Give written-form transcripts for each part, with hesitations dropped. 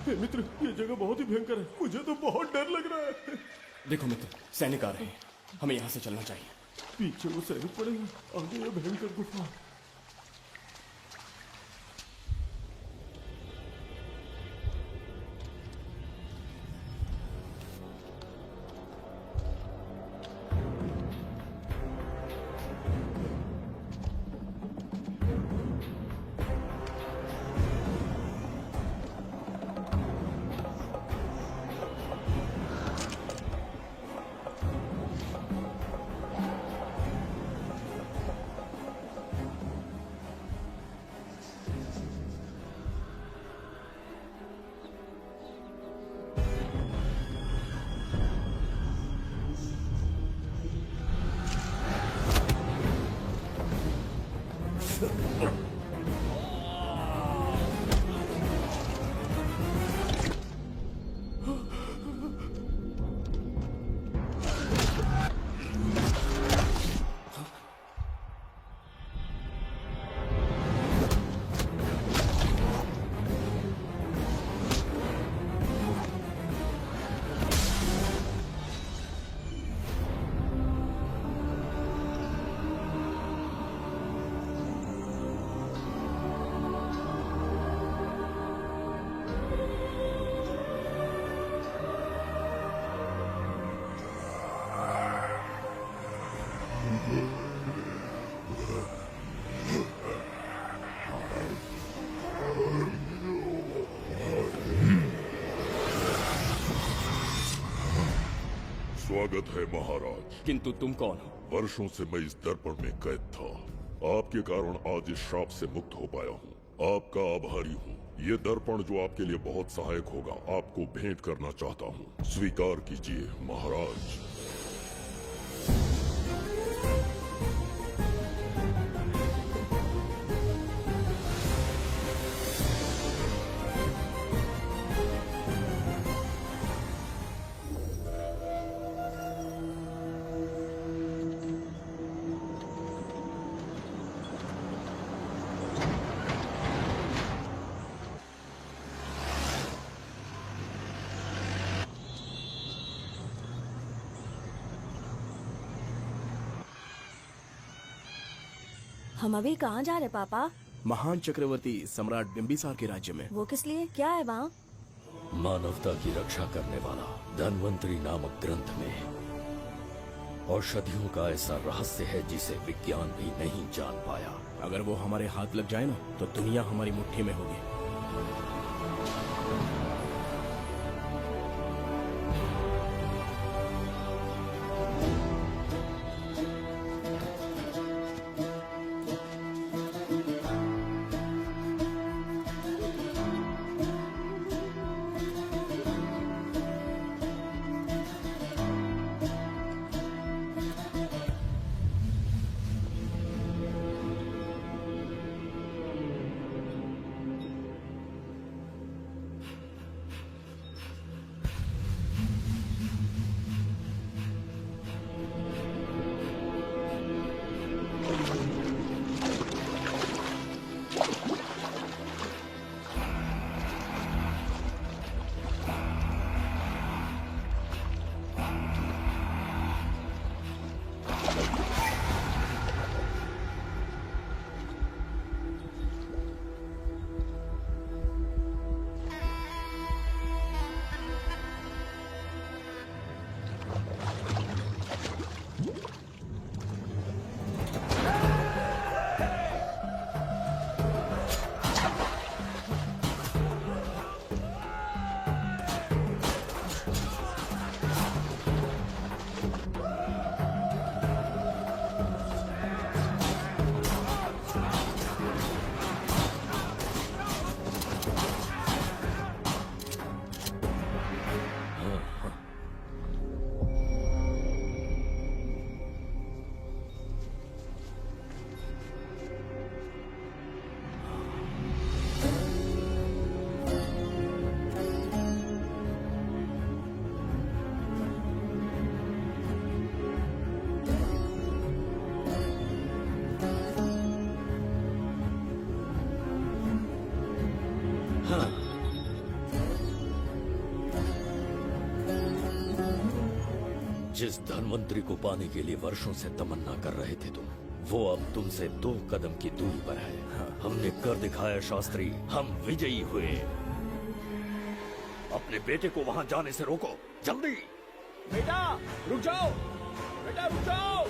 हे मित्र, ये जगह बहुत ही भयंकर है। मुझे तो बहुत डर लग रहा है। देखो मित्र, सैनिक आ रहे हैं, हमें यहाँ से चलना चाहिए। पीछे वो सैनिक पड़े हैं, आगे ये भयंकर गुफा। स्वागत है महाराज। किंतु तुम कौन हो? वर्षों से मैं इस दर्पण में कैद था। आपके कारण आज इस श्राप से मुक्त हो पाया हूँ। आपका आभारी हूँ। ये दर्पण जो आपके लिए बहुत सहायक होगा, आपको भेंट करना चाहता हूँ। स्वीकार कीजिए महाराज। हम अभी कहाँ जा रहे पापा? महान चक्रवर्ती सम्राट बिंबिसार के राज्य में। वो किस लिए? क्या है वहाँ? मानवता की रक्षा करने वाला धन्वंतरी नामक ग्रंथ में औषधियों का ऐसा रहस्य है जिसे विज्ञान भी नहीं जान पाया। अगर वो हमारे हाथ लग जाए ना, तो दुनिया हमारी मुट्ठी में होगी। जिस धनवंतरी को पाने के लिए वर्षों से तमन्ना कर रहे थे तुम, वो अब तुमसे 2 कदम की दूरी पर है। हमने कर दिखाया शास्त्री, हम विजयी हुए। अपने बेटे को वहां जाने से रोको, जल्दी। बेटा रुक जाओ, बेटा रुक जाओ।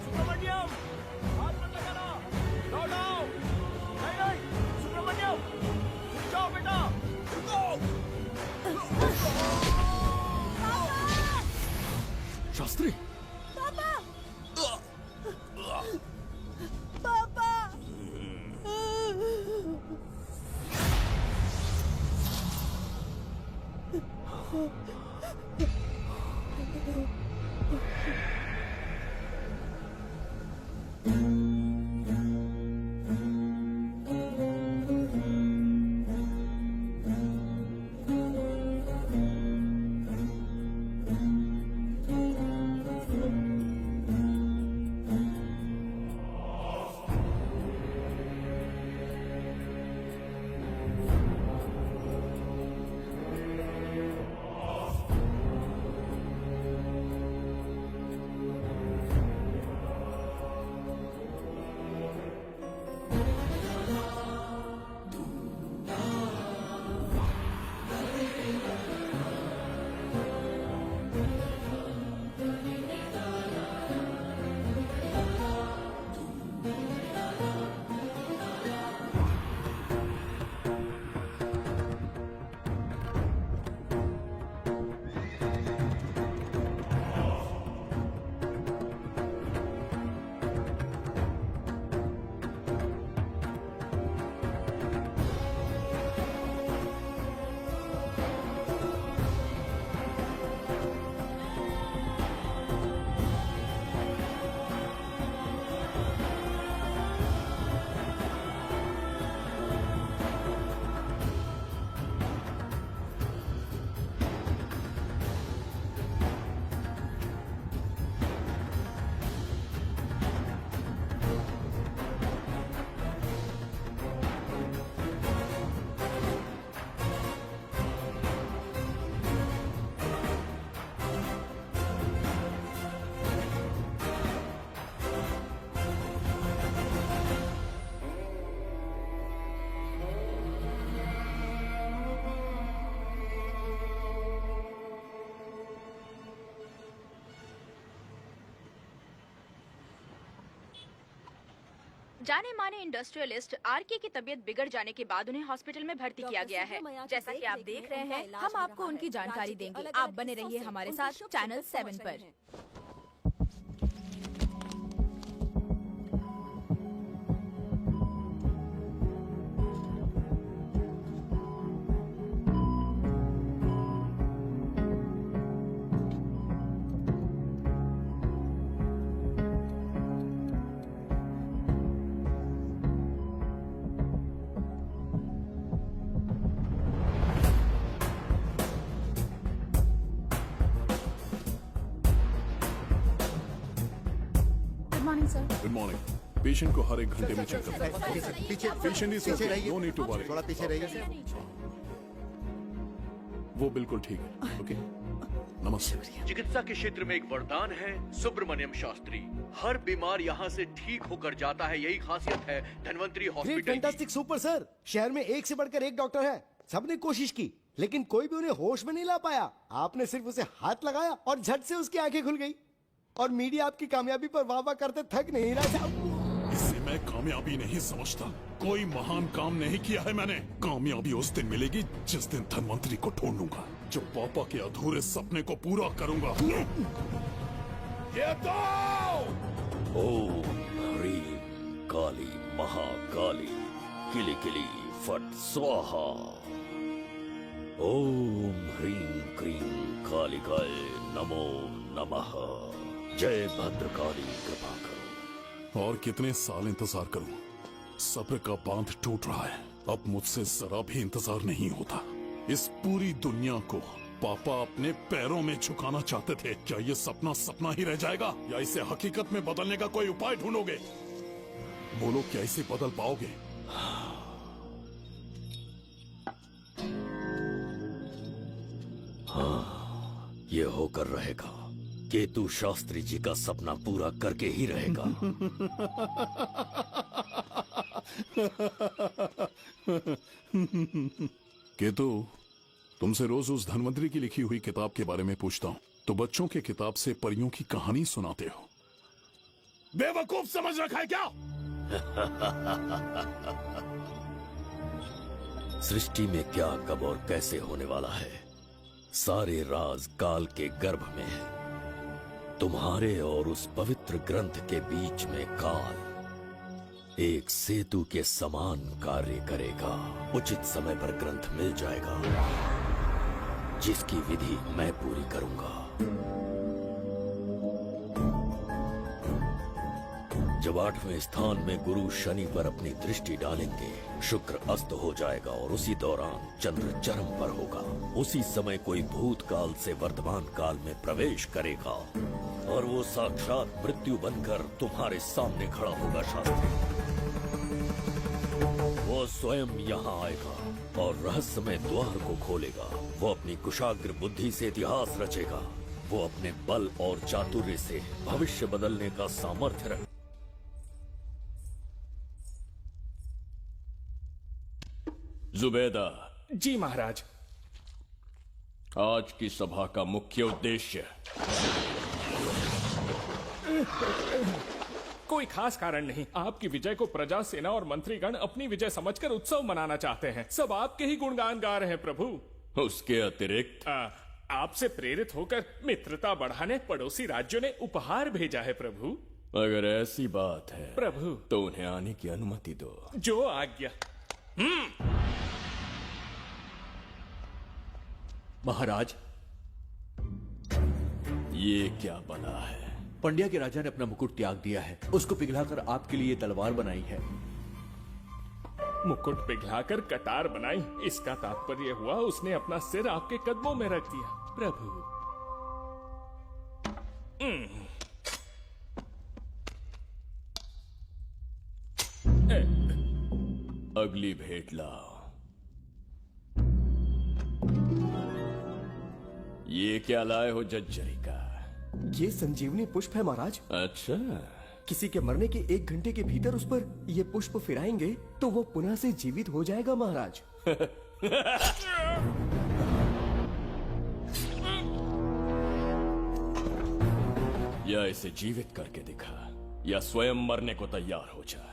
सुब्रमण्यम, हाथ मत लगाना, लौटाओ। नहीं नहीं सुब्रमण्यम, रुक जाओ बेटा, रुको। शास्त्री, जाने माने इंडस्ट्रियलिस्ट आरके की तबीयत बिगड़ जाने के बाद उन्हें हॉस्पिटल में भर्ती किया गया है। जैसा कि आप देख रहे हैं, हम आपको उनकी जानकारी देंगे। आप बने रहिए हमारे साथ चैनल 7 पर। Good morning. पेशेंट को हर 1 घंटे में चेक करना है। पीछे patient is okay, no need to worry. थोड़ा पीछे रहिए। वो बिल्कुल ठीक है। ओके, नमस्ते। चिकित्सा के क्षेत्र में एक वरदान है सुब्रमण्यम शास्त्री। हर बीमार यहाँ से ठीक होकर जाता है, यही खासियत है धनवंतरी हॉस्पिटल की। Fantastic super sir. शहर में एक से बढ़कर एक डॉक्टर है। सबने कोशिश की लेकिन कोई भी उन्हें होश में नहीं ला पाया। आपने सिर्फ उसे हाथ लगाया और झट से उसकी आंखें खुल गई। और मीडिया आपकी कामयाबी पर वाह वाह करते थक नहीं रहा। इसे मैं कामयाबी नहीं समझता। कोई महान काम नहीं किया है मैंने। कामयाबी उस दिन मिलेगी जिस दिन धनवंतरी को ढूंढूंगा, जो पापा के अधूरे सपने को पूरा करूंगा। ये दो! ओम ह्रीं काली महाकाली किली किली फट स्वाहा। ओम ह्रीं क्रीं कालिकाय नमो नमः। जय भद्रकाली, कृपा करो। और कितने साल इंतजार करूं? सब्र का बांध टूट रहा है। अब मुझसे जरा भी इंतजार नहीं होता। इस पूरी दुनिया को पापा अपने पैरों में झुकाना चाहते थे। क्या ये सपना सपना ही रह जाएगा या इसे हकीकत में बदलने का कोई उपाय ढूंढोगे? बोलो, क्या इसे बदल पाओगे? हाँ, ये होकर रहेगा। केतु शास्त्री जी का सपना पूरा करके ही रहेगा। केतु, तुमसे रोज उस धनवंतरी की लिखी हुई किताब के बारे में पूछता हूँ तो बच्चों के किताब से परियों की कहानी सुनाते हो। बेवकूफ समझ रखा है क्या? सृष्टि में क्या, कब और कैसे होने वाला है, सारे राज काल के गर्भ में है। तुम्हारे और उस पवित्र ग्रंथ के बीच में काल एक सेतु के समान कार्य करेगा। उचित समय पर ग्रंथ मिल जाएगा, जिसकी विधि मैं पूरी करूंगा। जब 8वें स्थान में गुरु शनि पर अपनी दृष्टि डालेंगे, शुक्र अस्त हो जाएगा और उसी दौरान चंद्र चरम पर होगा। उसी समय कोई भूतकाल से वर्तमान काल में प्रवेश करेगा और वो साक्षात मृत्यु बनकर तुम्हारे सामने खड़ा होगा। शास्त्री, वो स्वयं यहाँ आएगा और रहस्यमय द्वार को खोलेगा। वो अपनी कुशाग्र बुद्धि से इतिहास रचेगा। वो अपने बल और चातुर्य से भविष्य बदलने का सामर्थ्य रख। जुबेदा, जी महाराज। आज की सभा का मुख्य उद्देश्य। कोई खास कारण नहीं। आपकी विजय को प्रजा, सेना और मंत्रीगण अपनी विजय समझकर उत्सव मनाना चाहते हैं। सब आपके ही गुणगान गा रहे हैं प्रभु। उसके अतिरिक्त आपसे प्रेरित होकर मित्रता बढ़ाने पड़ोसी राज्यों ने उपहार भेजा है प्रभु। अगर ऐसी बात है प्रभु, तो उन्हें आने की अनुमति दो। जो आज्ञा। महाराज, ये क्या बना है? पंड्या के राजा ने अपना मुकुट त्याग दिया है। उसको पिघलाकर आपके लिए तलवार बनाई है। मुकुट पिघलाकर कटार बनाई, इसका तात्पर्य हुआ उसने अपना सिर आपके कदमों में रख दिया प्रभु। अगली भेंट लाओ। ये क्या लाए हो जज्जरी का? ये संजीवनी पुष्प है महाराज। अच्छा, किसी के मरने के 1 घंटे के भीतर उस पर ये पुष्प फिराएंगे तो वो पुनः से जीवित हो जाएगा महाराज। या इसे जीवित करके दिखा, या स्वयं मरने को तैयार हो जा।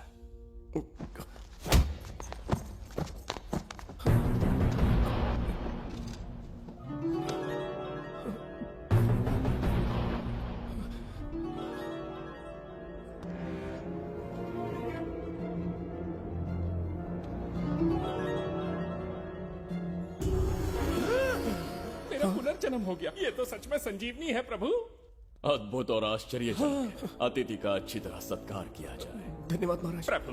मेरा पुनर्जन्म हो गया। ये तो सच में संजीवनी है प्रभु। अद्भुत और आश्चर्यजनक। अतिथि का अच्छी तरह सत्कार किया जाए। धन्यवाद महाराज। प्रभु,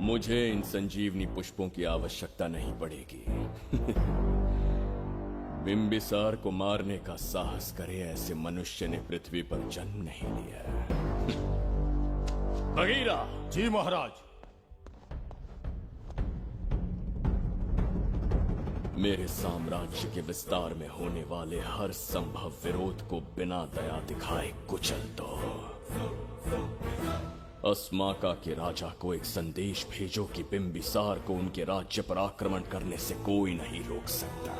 मुझे इन संजीवनी पुष्पों की आवश्यकता नहीं पड़ेगी। बिंबिसार को मारने का साहस करे ऐसे मनुष्य ने पृथ्वी पर जन्म नहीं लिया। बगीरा। जी महाराज। मेरे साम्राज्य के विस्तार में होने वाले हर संभव विरोध को बिना दया दिखाए कुचल दो। अस्माका के राजा को एक संदेश भेजो कि बिंबिसार को उनके राज्य पर आक्रमण करने से कोई नहीं रोक सकता।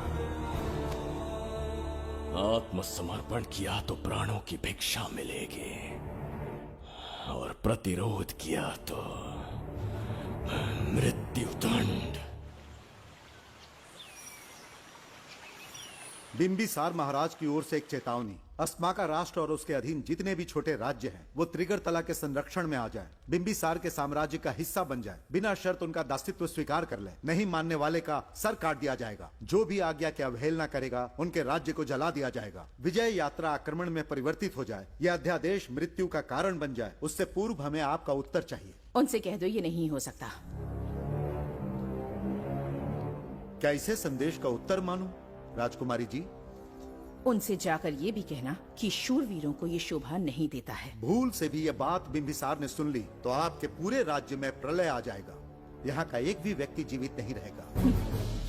आत्मसमर्पण किया तो प्राणों की भिक्षा मिलेगी, और प्रतिरोध किया तो मृत्युदंड। बिंबिसार महाराज की ओर से एक चेतावनी। अस्माका राष्ट्र और उसके अधीन जितने भी छोटे राज्य हैं, वो त्रिगर्तला के संरक्षण में आ जाएं, बिंबिसार के साम्राज्य का हिस्सा बन जाएं, बिना शर्त उनका दासत्व स्वीकार कर लें। नहीं मानने वाले का सर काट दिया जाएगा। जो भी आज्ञा की अवहेलना करेगा, उनके राज्य को जला दिया जाएगा। विजय यात्रा आक्रमण में परिवर्तित हो जाए, यह अध्यादेश मृत्यु का कारण बन जाए, उससे पूर्व हमें आपका उत्तर चाहिए। उनसे कह दो ये नहीं हो सकता। क्या इसे संदेश का उत्तर मानूं, राजकुमारी जी? उनसे जाकर ये भी कहना कि शूरवीरों को ये शोभा नहीं देता है। भूल से भी ये बात बिंबिसार ने सुन ली तो आपके पूरे राज्य में प्रलय आ जाएगा। यहाँ का एक भी व्यक्ति जीवित नहीं रहेगा।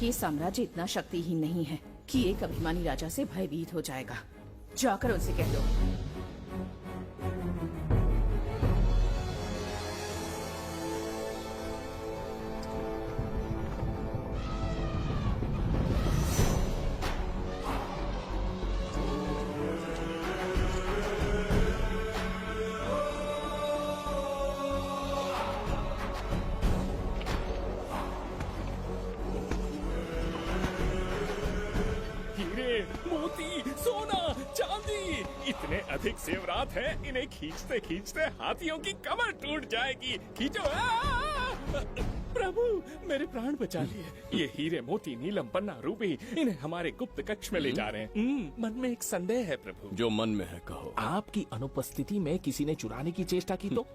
ये साम्राज्य इतना शक्तिहीन नहीं है कि एक अभिमानी राजा से भयभीत हो जाएगा। जाकर उनसे कह दो। मोती, सोना, चांदी, इतने अधिक जेवरात हैं, इन्हें खींचते खींचते हाथियों की कमर टूट जाएगी। खींचो। प्रभु, मेरे प्राण बचा लिए। ये हीरे, मोती, नीलम, पन्ना, रूबी, इन्हें हमारे गुप्त कक्ष में ले जा रहे हैं। मन में एक संदेह है प्रभु। जो मन में है कहो। आपकी अनुपस्थिति में किसी ने चुराने की चेष्टा की तो?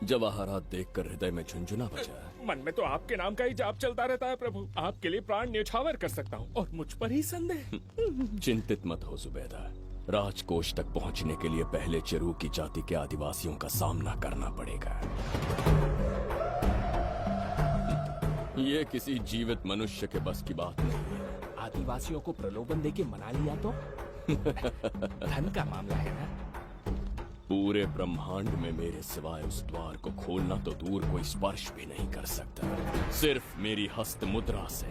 जवाहरात देखकर हृदय में झुंझुना बजा। मन में तो आपके नाम का ही जाप चलता रहता है प्रभु। आपके लिए प्राण न्यौछावर कर सकता हूँ और मुझ पर ही संदेह। चिंतित मत हो जुबैदा। राजकोष तक पहुँचने के लिए पहले चिरूकी जाति के आदिवासियों का सामना करना पड़ेगा। ये किसी जीवित मनुष्य के बस की बात नहीं है। आदिवासियों को प्रलोभन देके मना लिया तो? धन का मामला है ना? पूरे ब्रह्मांड में मेरे सिवाय उस द्वार को खोलना तो दूर कोई स्पर्श भी नहीं कर सकता। सिर्फ मेरी हस्त मुद्रा से,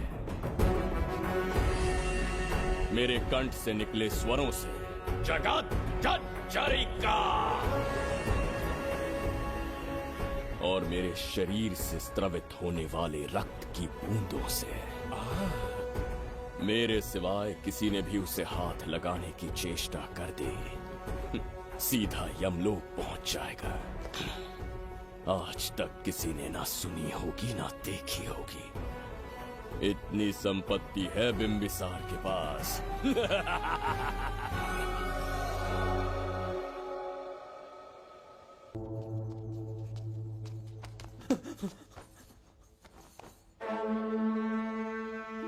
मेरे कंठ से निकले स्वरों से जगत जठरिका और मेरे शरीर से स्रवित होने वाले रक्त की बूंदों से। मेरे सिवाय किसी ने भी उसे हाथ लगाने की चेष्टा कर दी, सीधा यमलोक पहुंच जाएगा। आज तक किसी ने ना सुनी होगी ना देखी होगी। इतनी संपत्ति है बिंबिसार के पास।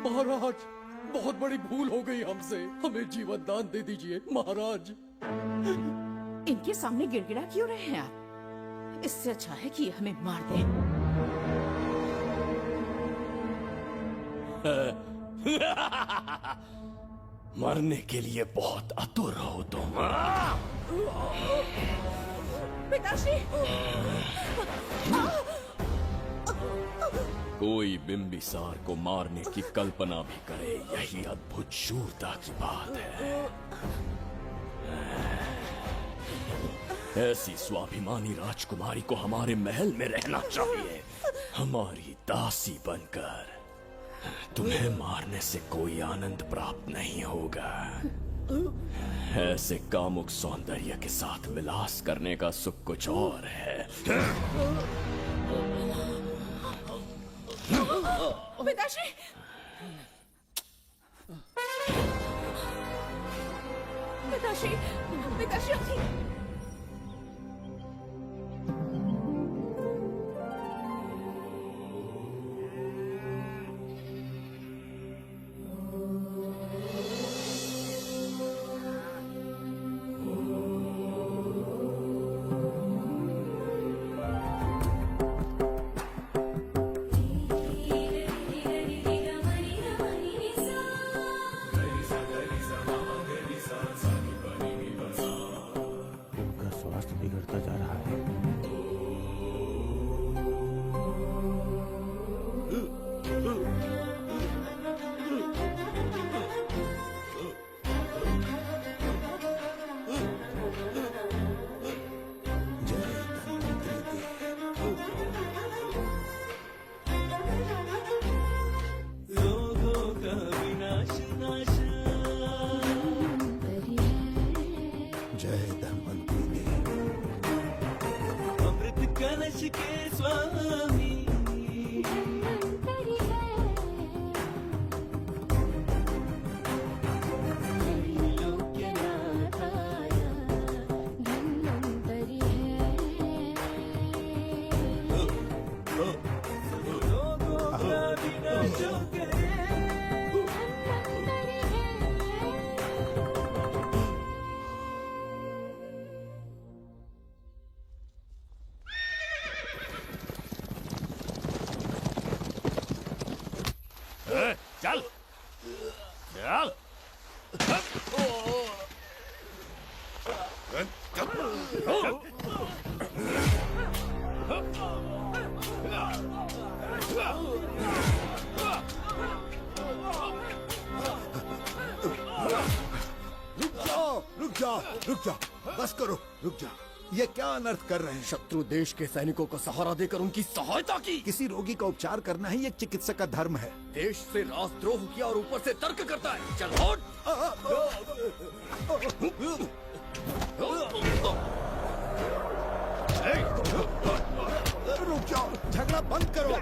महाराज, बहुत बड़ी भूल हो गई हमसे। हमें जीवन दान दे दीजिए महाराज। इनके सामने गिड़गिड़ा क्यों रहे हैं आप? इससे अच्छा है कि हमें मार दें। मरने के लिए बहुत आतुर हो तुम। पिताश्री! कोई बिंबिसार को मारने की कल्पना भी करे, यही अद्भुत शूरता की बात है। ऐसी स्वाभिमानी राजकुमारी को हमारे महल में रहना चाहिए, हमारी दासी बनकर। तुम्हें मारने से कोई आनंद प्राप्त नहीं होगा। ऐसे कामुक सौंदर्य के साथ विलास करने का सुख कुछ और है। पिताश्री! पिताश्री! पिताश्री! चल चल। रुक जाओ, बस करो, रुक जाओ। ये क्या अनर्थ कर रहे हैं? शत्रु देश के सैनिकों को सहारा देकर उनकी सहायता की। किसी रोगी का उपचार करना ही एक चिकित्सक का धर्म है। देश से राजद्रोह किया और ऊपर से तर्क करता है। चल हट। रुक जाओ, झगड़ा बंद करो।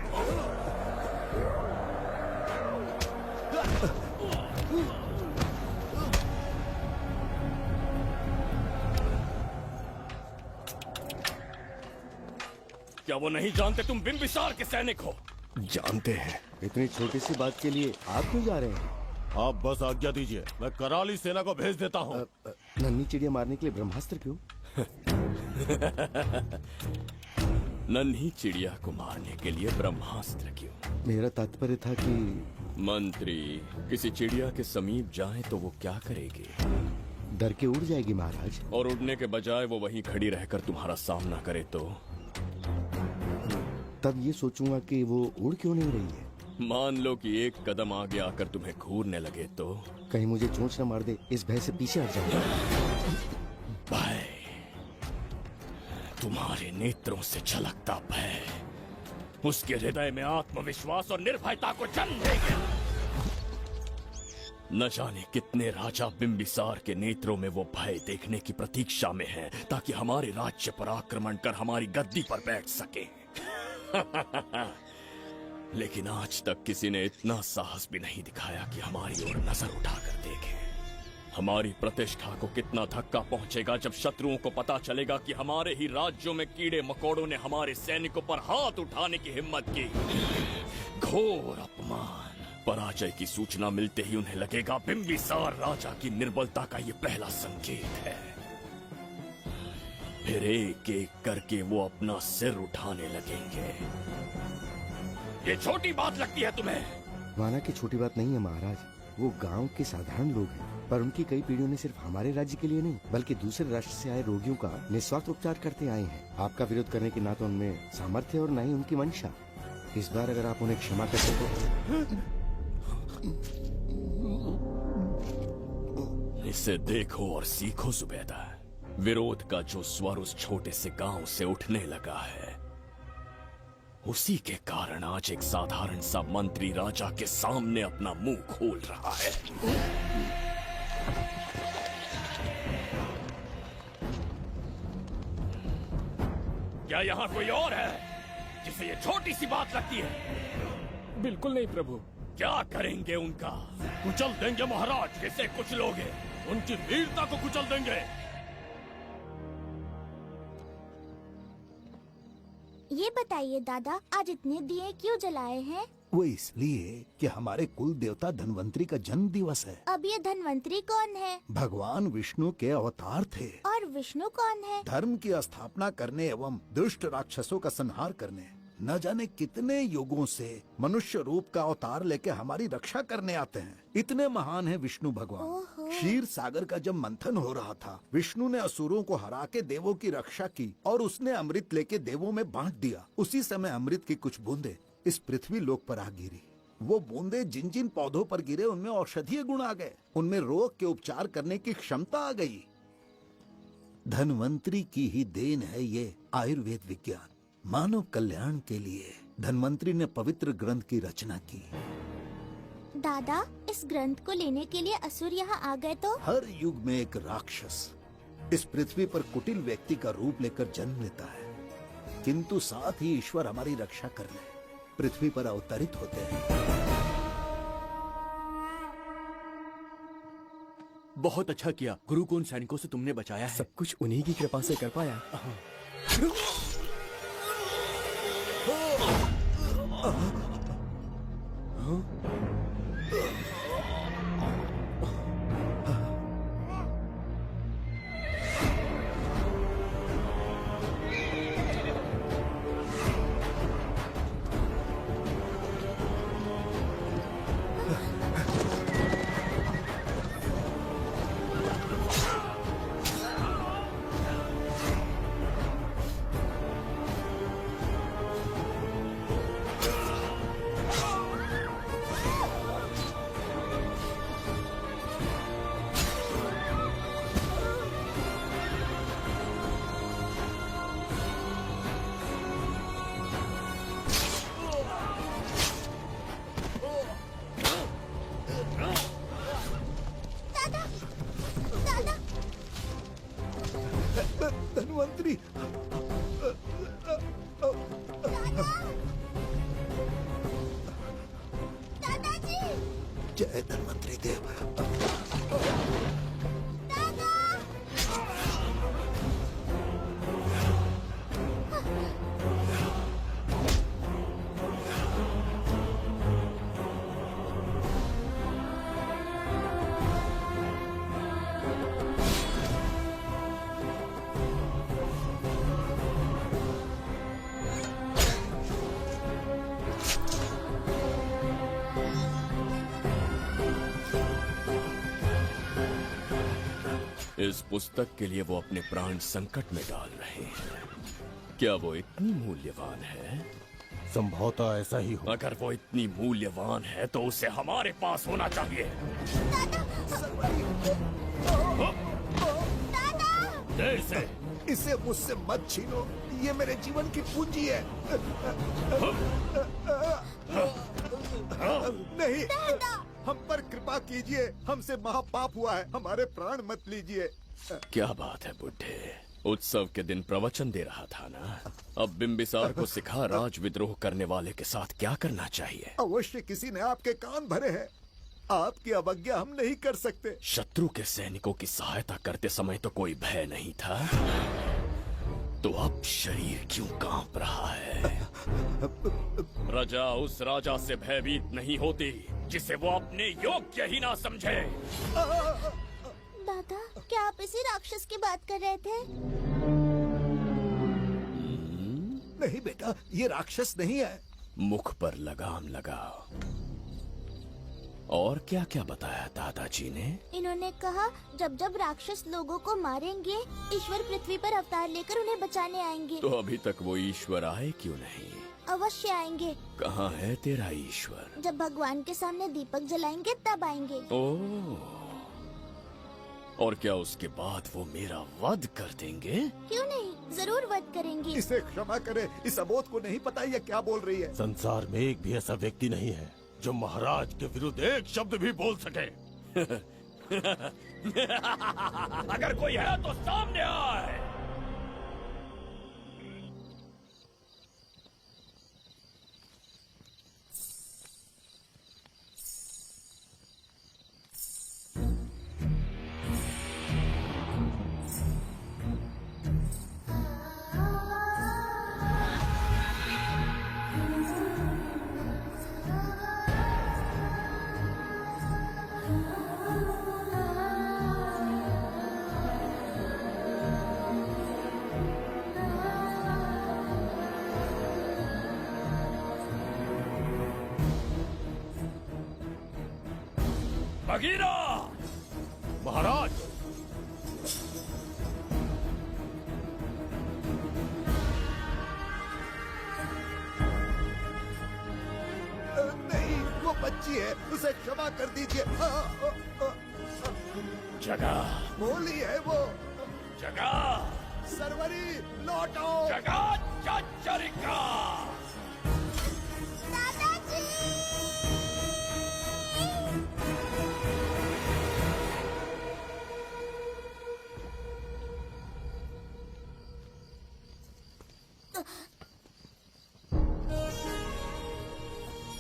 क्या वो नहीं जानते तुम बिंबिसार के सैनिक हो? जानते हैं। इतनी छोटी सी बात के लिए आप क्यों जा रहे हैं? आप बस आज्ञा दीजिए, मैं कराली सेना को भेज देता हूँ। नन्ही चिड़िया मारने के लिए ब्रह्मास्त्र क्यों? नन्ही चिड़िया को मारने के लिए ब्रह्मास्त्र क्यों? मेरा तात्पर्य था कि मंत्री किसी चिड़िया के समीप जाए तो वो क्या करेगी? डर के उड़ जाएगी महाराज। और उड़ने के बजाय वो वहीं खड़ी रहकर तुम्हारा सामना करे तो? तब ये सोचूंगा कि वो उड़ क्यों नहीं रही है। मान लो कि एक कदम आगे आकर तुम्हें घूरने लगे तो? कहीं मुझे चोंच न मार दे, इस भय से पीछे हट जाऊंगा। भय, तुम्हारे नेत्रों से झलकता भय उसके हृदय में आत्मविश्वास और निर्भयता को जन्म देगा। न जाने कितने राजा बिंबिसार के नेत्रों में वो भय देखने की प्रतीक्षा में हैं, ताकि हमारे राज्य पर आक्रमण कर हमारी गद्दी पर बैठ सके। लेकिन आज तक किसी ने इतना साहस भी नहीं दिखाया कि हमारी ओर नजर उठाकर देखे। हमारी प्रतिष्ठा को कितना धक्का पहुंचेगा जब शत्रुओं को पता चलेगा कि हमारे ही राज्यों में कीड़े मकोड़ों ने हमारे सैनिकों पर हाथ उठाने की हिम्मत की। घोर अपमान। पराजय की सूचना मिलते ही उन्हें लगेगा बिंबिसार राजा की निर्बलता का ये पहला संकेत है। फिर एक एक करके वो अपना सिर उठाने लगेंगे। ये छोटी बात लगती है तुम्हें? माना कि छोटी बात नहीं है महाराज। वो गांव के साधारण लोग हैं, पर उनकी कई पीढ़ियों ने सिर्फ हमारे राज्य के लिए नहीं बल्कि दूसरे राष्ट्र से आए रोगियों का निस्वार्थ उपचार करते आए हैं। आपका विरोध करने की ना तो उनमें सामर्थ्य और न ही उनकी मंशा। इस बार अगर आप उन्हें क्षमा करते तो। इसे देखो और सीखो जुबैदा। विरोध का जो स्वर उस छोटे से गांव से उठने लगा है, उसी के कारण आज एक साधारण सा मंत्री राजा के सामने अपना मुंह खोल रहा है। क्या यहाँ कोई और है जिसे ये छोटी सी बात लगती है? बिल्कुल नहीं प्रभु। क्या करेंगे उनका? कुचल देंगे महाराज, जैसे कुछ लोग हैं। उनकी वीरता को कुचल देंगे। ये बताइए दादा, आज इतने दिए क्यों जलाए हैं? वो इसलिए कि हमारे कुल देवता धन्वंतरी का जन्म दिवस है। अब ये धन्वंतरी कौन है? भगवान विष्णु के अवतार थे। और विष्णु कौन है? धर्म की स्थापना करने एवं दुष्ट राक्षसों का संहार करने न जाने कितने युगों से मनुष्य रूप का अवतार लेके हमारी रक्षा करने आते हैं। इतने महान है विष्णु भगवान। क्षीर सागर का जब मंथन हो रहा था, विष्णु ने असुरों को हरा के देवों की रक्षा की और उसने अमृत लेके देवों में बांट दिया। उसी समय अमृत की कुछ बूंदे इस पृथ्वी लोक पर आ गिरी। वो बूंदे जिन जिन पौधों पर गिरे उनमें औषधीय गुण आ गए, उनमें रोग के उपचार करने की क्षमता आ गई। धन्वंतरी की ही देन है ये आयुर्वेद विज्ञान। मानव कल्याण के लिए धन्वंतरी ने पवित्र ग्रंथ की रचना की। दादा, इस ग्रंथ को लेने के लिए असुर यहाँ आ गए तो? हर युग में एक राक्षस इस पृथ्वी पर कुटिल व्यक्ति का रूप लेकर जन्म लेता है, किंतु साथ ही ईश्वर हमारी रक्षा करने पृथ्वी पर अवतरित होते हैं। बहुत अच्छा किया गुरु को उन सैनिकों से तुमने बचाया है। सब कुछ उन्हीं की कृपा से कर पाया। जय धन्वंतरी देव। इस पुस्तक के लिए वो अपने प्राण संकट में डाल रहे हैं। क्या वो इतनी मूल्यवान है? संभवतः ऐसा ही हो। अगर वो इतनी मूल्यवान है तो उसे हमारे पास होना चाहिए। दे इसे। इसे मुझसे मत छीनो, ये मेरे जीवन की पूंजी है। नहीं, हम पर कृपा कीजिए, हमसे महापाप हुआ है, हमारे प्राण मत लीजिए। क्या बात है बुड्ढे, उत्सव के दिन प्रवचन दे रहा था ना। अब बिम्बिसार को सिखा राज विद्रोह करने वाले के साथ क्या करना चाहिए। अवश्य किसी ने आपके कान भरे हैं, आपकी अवज्ञा हम नहीं कर सकते। शत्रु के सैनिकों की सहायता करते समय तो कोई भय नहीं था, तो अब शरीर क्यों कांप रहा है? प्रजा उस राजा से भयभीत नहीं होती जिसे वो अपने योग्य ही ना समझे। दादा, क्या आप इसी राक्षस की बात कर रहे थे? नहीं बेटा, ये राक्षस नहीं है। मुख पर लगाम लगाओ। और क्या क्या बताया दादाजी ने? इन्होंने कहा जब जब राक्षस लोगों को मारेंगे, ईश्वर पृथ्वी पर अवतार लेकर उन्हें बचाने आएंगे। तो अभी तक वो ईश्वर आए क्यों नहीं? अवश्य आएंगे। कहाँ है तेरा ईश्वर? जब भगवान के सामने दीपक जलाएंगे तब आएंगे। ओह, और क्या उसके बाद वो मेरा वध कर देंगे? क्यों नहीं, जरूर वध करेंगे। इसे क्षमा करे, इस अबोध को नहीं पता ये क्या बोल रही है। संसार में एक भी ऐसा व्यक्ति नहीं है जो महाराज के विरुद्ध एक शब्द भी बोल सके। अगर कोई है तो सामने आए। बगीरा! महाराज! नहीं, वो बच्ची है, उसे क्षमा कर दीजिए। जगह बोली है वो। जगह सरवरी लौटो। जगह चचरिका।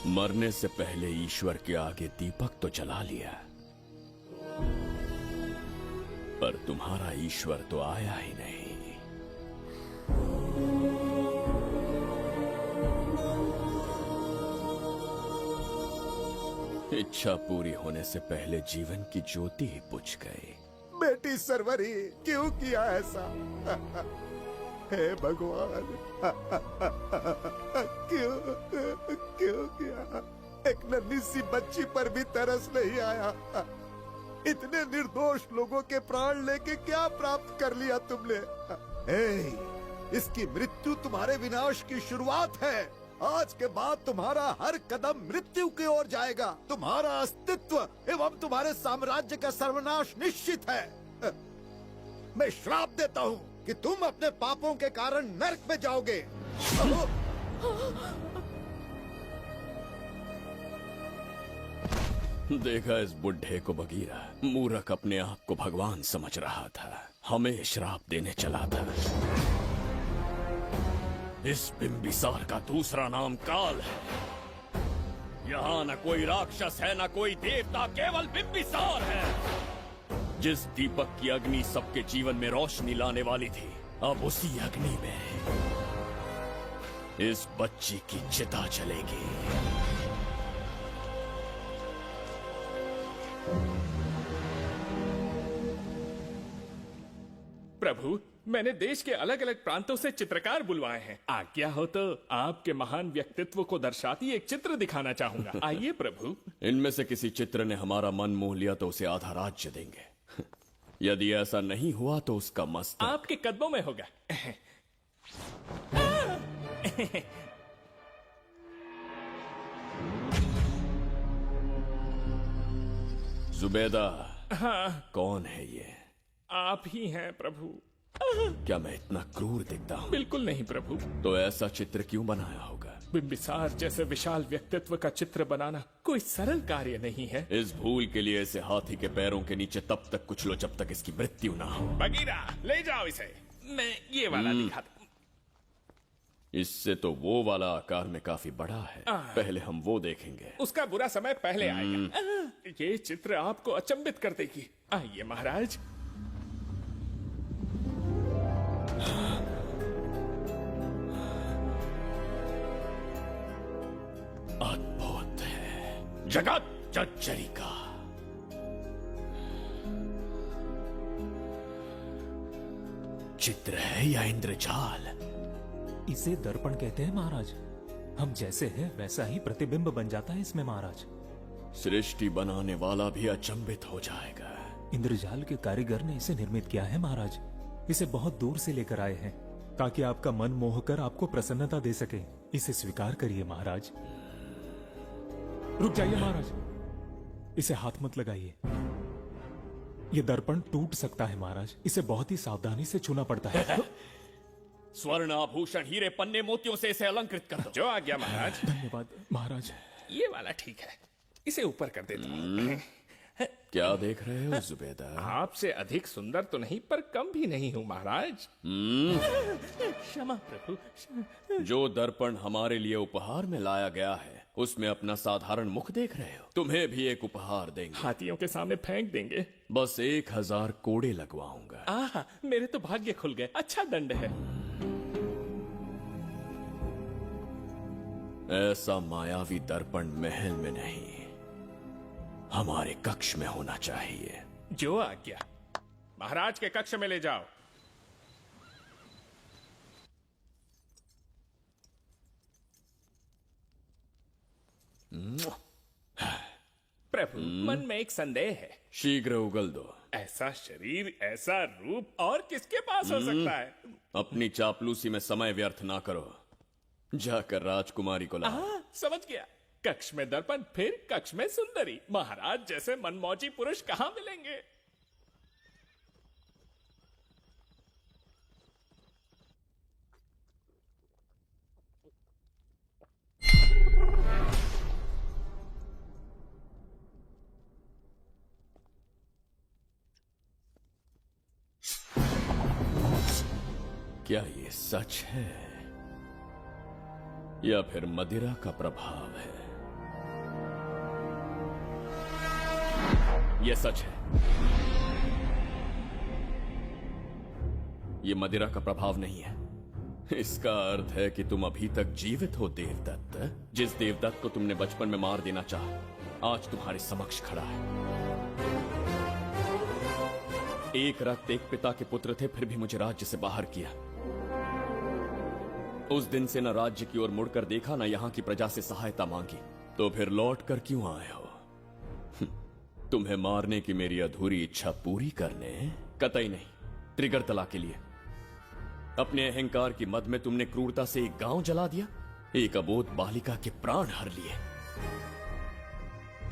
मरने से पहले ईश्वर के आगे दीपक तो जला लिया, पर तुम्हारा ईश्वर तो आया ही नहीं। इच्छा पूरी होने से पहले जीवन की ज्योति ही बुझ गई। बेटी सरवरी, क्यों किया ऐसा? हे भगवान, क्यों किया? एक नन्ही सी बच्ची पर भी तरस नहीं आया। इतने निर्दोष लोगों के प्राण लेके क्या प्राप्त कर लिया तुमने? इसकी मृत्यु तुम्हारे विनाश की शुरुआत है। आज के बाद तुम्हारा हर कदम मृत्यु की ओर जाएगा। तुम्हारा अस्तित्व एवं तुम्हारे साम्राज्य का सर्वनाश निश्चित है। मैं श्राप देता हूँ कि तुम अपने पापों के कारण नरक में जाओगे। देखा इस बुढ़े को बगीरा, मूर्ख अपने आप को भगवान समझ रहा था, हमें श्राप देने चला था। इस बिम्बिसार का दूसरा नाम काल है। यहाँ न कोई राक्षस है न कोई देवता, केवल बिंबिसार है। जिस दीपक की अग्नि सबके जीवन में रोशनी लाने वाली थी, अब उसी अग्नि में इस बच्ची की चिता जलेगी। प्रभु, मैंने देश के अलग अलग प्रांतों से चित्रकार बुलवाए हैं। आज्ञा हो तो आपके महान व्यक्तित्व को दर्शाती एक चित्र दिखाना चाहूंगा। आइए प्रभु। इनमें से किसी चित्र ने हमारा मन मोह लिया तो उसे आधा राज्य देंगे। यदि ऐसा नहीं हुआ तो उसका मस्तक आपके कदमों में होगा। जुबेदा, हाँ, कौन है ये? आप ही हैं प्रभु। क्या मैं इतना क्रूर दिखता हूँ? बिल्कुल नहीं प्रभु। तो ऐसा चित्र क्यों बनाया होगा? बिंबिसार जैसे विशाल व्यक्तित्व का चित्र बनाना कोई सरल कार्य नहीं है। इस भूल के लिए इसे हाथी के पैरों के नीचे तब तक कुचलो जब तक इसकी मृत्यु ना हो। बगीरा, ले जाओ इसे। मैं ये वाला दिखाता। इससे तो वो वाला आकार में काफी बड़ा है। पहले हम वो देखेंगे। उसका बुरा समय पहले आएगा। ये चित्र आपको अचंभित कर देगी। आइए महाराज। अद्भुत है, जगत जज्जरी का। चित्र है या इंद्रजाल? इसे दर्पण कहते हैं महाराज। हम जैसे हैं वैसा ही प्रतिबिंब बन जाता है इसमें महाराज। सृष्टि बनाने वाला भी अचंभित हो जाएगा। इंद्रजाल के कारीगर ने इसे निर्मित किया है महाराज। इसे बहुत दूर से लेकर आए हैं ताकि आपका मन मोह कर आपको प्रसन्नता दे सके। इसे स्वीकार करिए महाराज। रुक जाइए महाराज, इसे हाथ मत लगाइए। ये दर्पण टूट सकता है महाराज। इसे बहुत ही सावधानी से छूना पड़ता है। स्वर्ण आभूषण हीरे पन्ने मोतियों से इसे अलंकृत कर दो। जो आ गया महाराज। धन्यवाद महाराज। ये वाला ठीक है, इसे ऊपर कर देता हूँ। क्या देख रहे हो जुबेदा? आपसे अधिक सुंदर तो नहीं पर कम भी नहीं हूँ महाराज। क्षमा प्रभु। जो दर्पण हमारे लिए उपहार में लाया गया है उसमें अपना साधारण मुख देख रहे हो? तुम्हें भी एक उपहार देंगे। हाथियों के सामने फेंक देंगे। बस 1000 कोड़े लगवाऊंगा। मेरे तो भाग्य खुल गए। अच्छा दंड है। ऐसा मायावी दर्पण महल में नहीं, हमारे कक्ष में होना चाहिए। जो आज्ञा। महाराज के कक्ष में ले जाओ। प्रभु, मन में एक संदेह है। शीघ्र उगल दो। ऐसा शरीर, ऐसा रूप और किसके पास हो सकता है? अपनी चापलूसी में समय व्यर्थ ना करो। जाकर राजकुमारी को लाओ। समझ गया। कक्ष में दर्पण, फिर कक्ष में सुंदरी। महाराज जैसे मनमौजी पुरुष कहाँ मिलेंगे? क्या ये सच है या फिर मदिरा का प्रभाव है? ये सच है। ये मदिरा का प्रभाव नहीं है। इसका अर्थ है कि तुम अभी तक जीवित हो देवदत्त। जिस देवदत्त को तुमने बचपन में मार देना चाहा, आज तुम्हारे समक्ष खड़ा है। एक रक्त एक पिता के पुत्र थे, फिर भी मुझे राज्य से बाहर किया। उस दिन से न राज्य की ओर मुड़कर देखा, न यहाँ की प्रजा से सहायता मांगी। तो फिर लौट कर क्यों आए हो? तुम्हें मारने की मेरी अधूरी इच्छा पूरी करने? कतई नहीं, त्रिगर्तला के लिए। अपने अहंकार की मद में तुमने क्रूरता से एक गांव जला दिया, एक अबोध बालिका के प्राण हर लिए।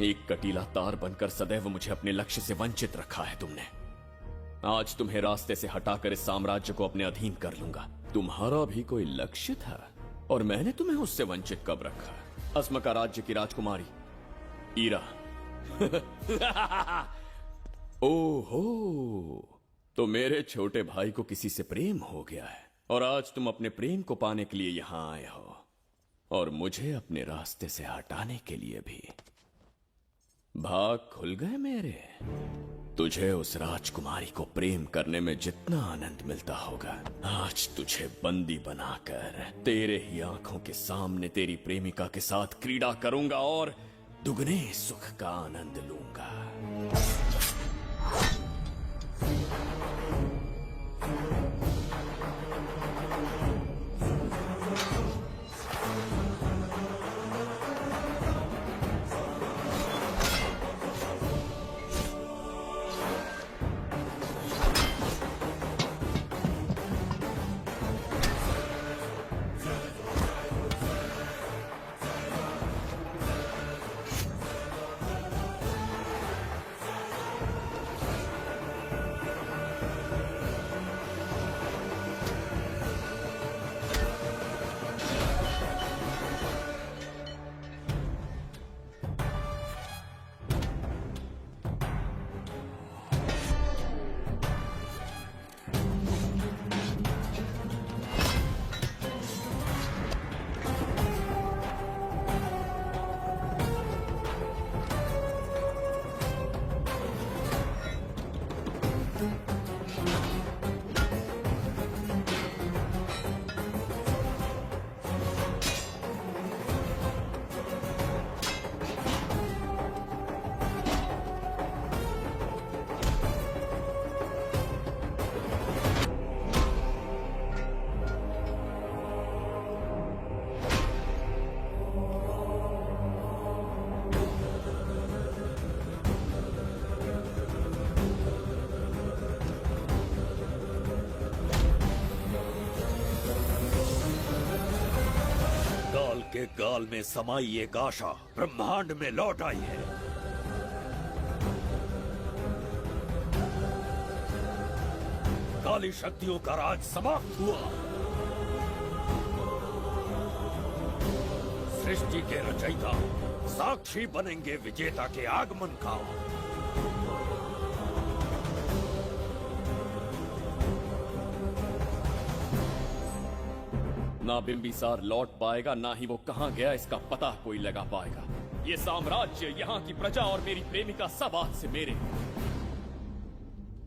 एक कटीला तार बनकर सदैव मुझे अपने लक्ष्य से वंचित रखा है तुमने। आज तुम्हें रास्ते से हटाकर इस साम्राज्य को अपने अधीन कर लूंगा। तुम्हारा भी कोई लक्ष्य था और मैंने तुम्हें उससे वंचित कब रखा? अस्मका राज्य की राजकुमारी ईरा। ओहो, तो मेरे छोटे भाई को किसी से प्रेम हो गया है और आज तुम अपने प्रेम को पाने के लिए यहां आए हो। और मुझे अपने रास्ते से हटाने के लिए भी। भाग खुल गए मेरे। तुझे उस राजकुमारी को प्रेम करने में जितना आनंद मिलता होगा, आज तुझे बंदी बनाकर तेरे ही आंखों के सामने तेरी प्रेमिका के साथ क्रीड़ा करूंगा और दुगने सुख का आनंद लूंगा। के गाल में समाई एक आशा ब्रह्मांड में लौट आई है। काली शक्तियों का राज समाप्त हुआ। सृष्टि के रचयिता साक्षी बनेंगे विजेता के आगमन का। ना बिंबिसार लौट पाएगा, ना ही वो कहां गया इसका पता कोई लगा पाएगा। ये साम्राज्य, यहाँ की प्रजा और मेरी प्रेमिका सब आज से मेरे।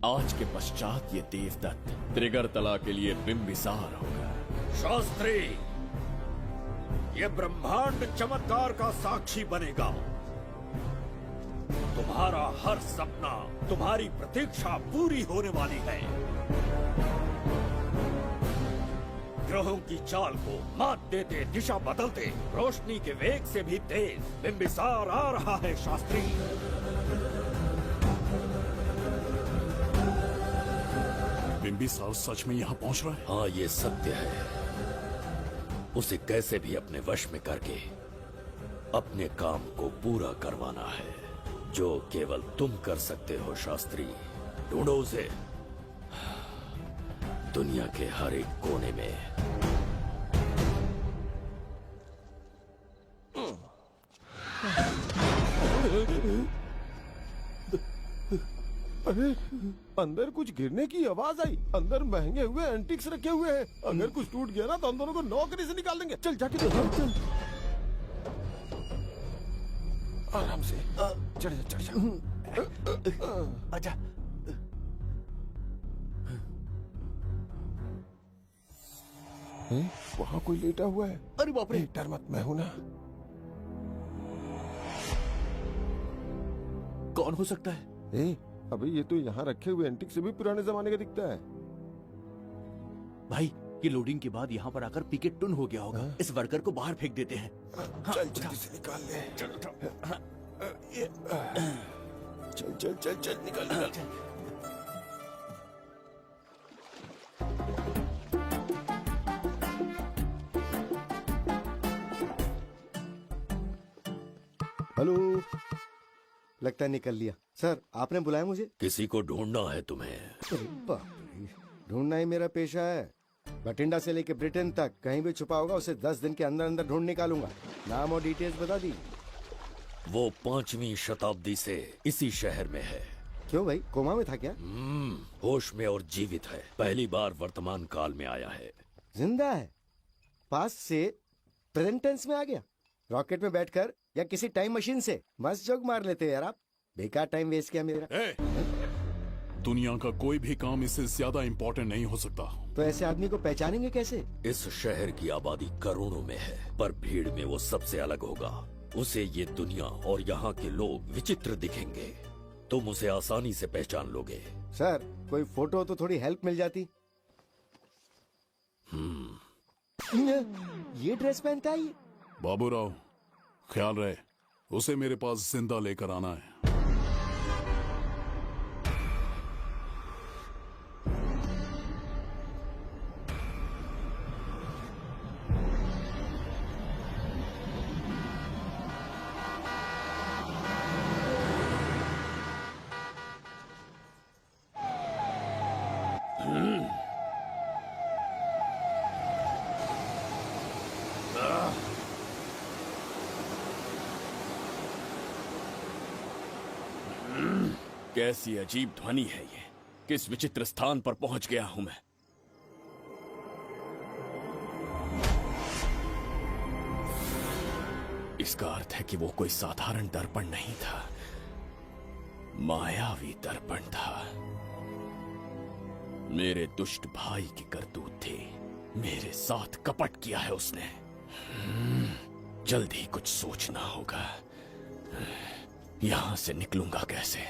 आज के पश्चात ये देवदत्त त्रिगर्तला के लिए बिंबिसार होगा। शास्त्री, ये ब्रह्मांड चमत्कार का साक्षी बनेगा। तुम्हारा हर सपना, तुम्हारी प्रतीक्षा पूरी होने वाली है। ग्रहों की चाल को मात देते, दिशा बदलते, रोशनी के वेग से भी तेज बिंबिसार आ रहा है। शास्त्री, बिंबिसार सच में यहाँ पहुँच रहा है? हाँ, ये सत्य है। उसे कैसे भी अपने वश में करके अपने काम को पूरा करवाना है, जो केवल तुम कर सकते हो। शास्त्री, ढूंढो उसे दुनिया के हर एक कोने में। अरे, अंदर कुछ गिरने की आवाज आई। अंदर महंगे हुए एंटिक्स रखे हुए हैं। अगर कुछ टूट गया ना तो हम दोनों को नौकरी से निकाल देंगे। चल जाके देखो। चल आराम से चढ़ जा। आजा। वहाँ कोई लेटा हुआ है। अरे बाप रे, डर मत, मैं हूं ना। कौन हो सकता है? अबे ये तो यहाँ रखे हुए एंटिक से भी पुराने जमाने का दिखता है। भाई, ये लोडिंग के बाद यहाँ पर आकर पिकेट टुन हो गया होगा। इस वर्कर को बाहर फेंक देते हैं। चल जल्दी से निकाल ले। चल चल चल चल निकाल। हेलो, लगता है निकल लिया। सर, आपने बुलाया मुझे? किसी को ढूंढना है तुम्हें। अरे बाप रे, ढूंढना ही मेरा पेशा है। बठिंडा से लेके ब्रिटेन तक कहीं भी छुपा होगा उसे 10 दिन के अंदर अंदर ढूंढ निकालूंगा। नाम और डिटेल्स बता दी। वो 5वीं शताब्दी से इसी शहर में है। क्यों भाई, कोमा में था क्या? होश में और जीवित है। पहली बार वर्तमान काल में आया है। जिंदा है? पास से प्रेजेंट टेंस में आ गया। रॉकेट में बैठकर या किसी टाइम मशीन से मस्त जोक मार लेते यार आप। बेकार टाइम वेस्ट किया मेरा। दुनिया का कोई भी काम इससे ज्यादा इम्पोर्टेंट नहीं हो सकता। तो ऐसे आदमी को पहचानेंगे कैसे? इस शहर की आबादी करोड़ों में है, पर भीड़ में वो सबसे अलग होगा। उसे ये दुनिया और यहाँ के लोग विचित्र दिखेंगे। तुम उसे आसानी से पहचान लोगे। सर कोई फोटो हो तो थोड़ी हेल्प मिल जाती। ये ड्रेस पहनता है ये? बाबूराव, ख्याल रहे, उसे मेरे पास जिंदा लेकर आना है। कैसी अजीब ध्वनि है ये। किस विचित्र स्थान पर पहुंच गया हूं मैं। इसका अर्थ है कि वो कोई साधारण दर्पण नहीं था, मायावी दर्पण था। मेरे दुष्ट भाई की करतूत थी। मेरे साथ कपट किया है उसने। जल्दी कुछ सोचना होगा। यहां से निकलूंगा कैसे?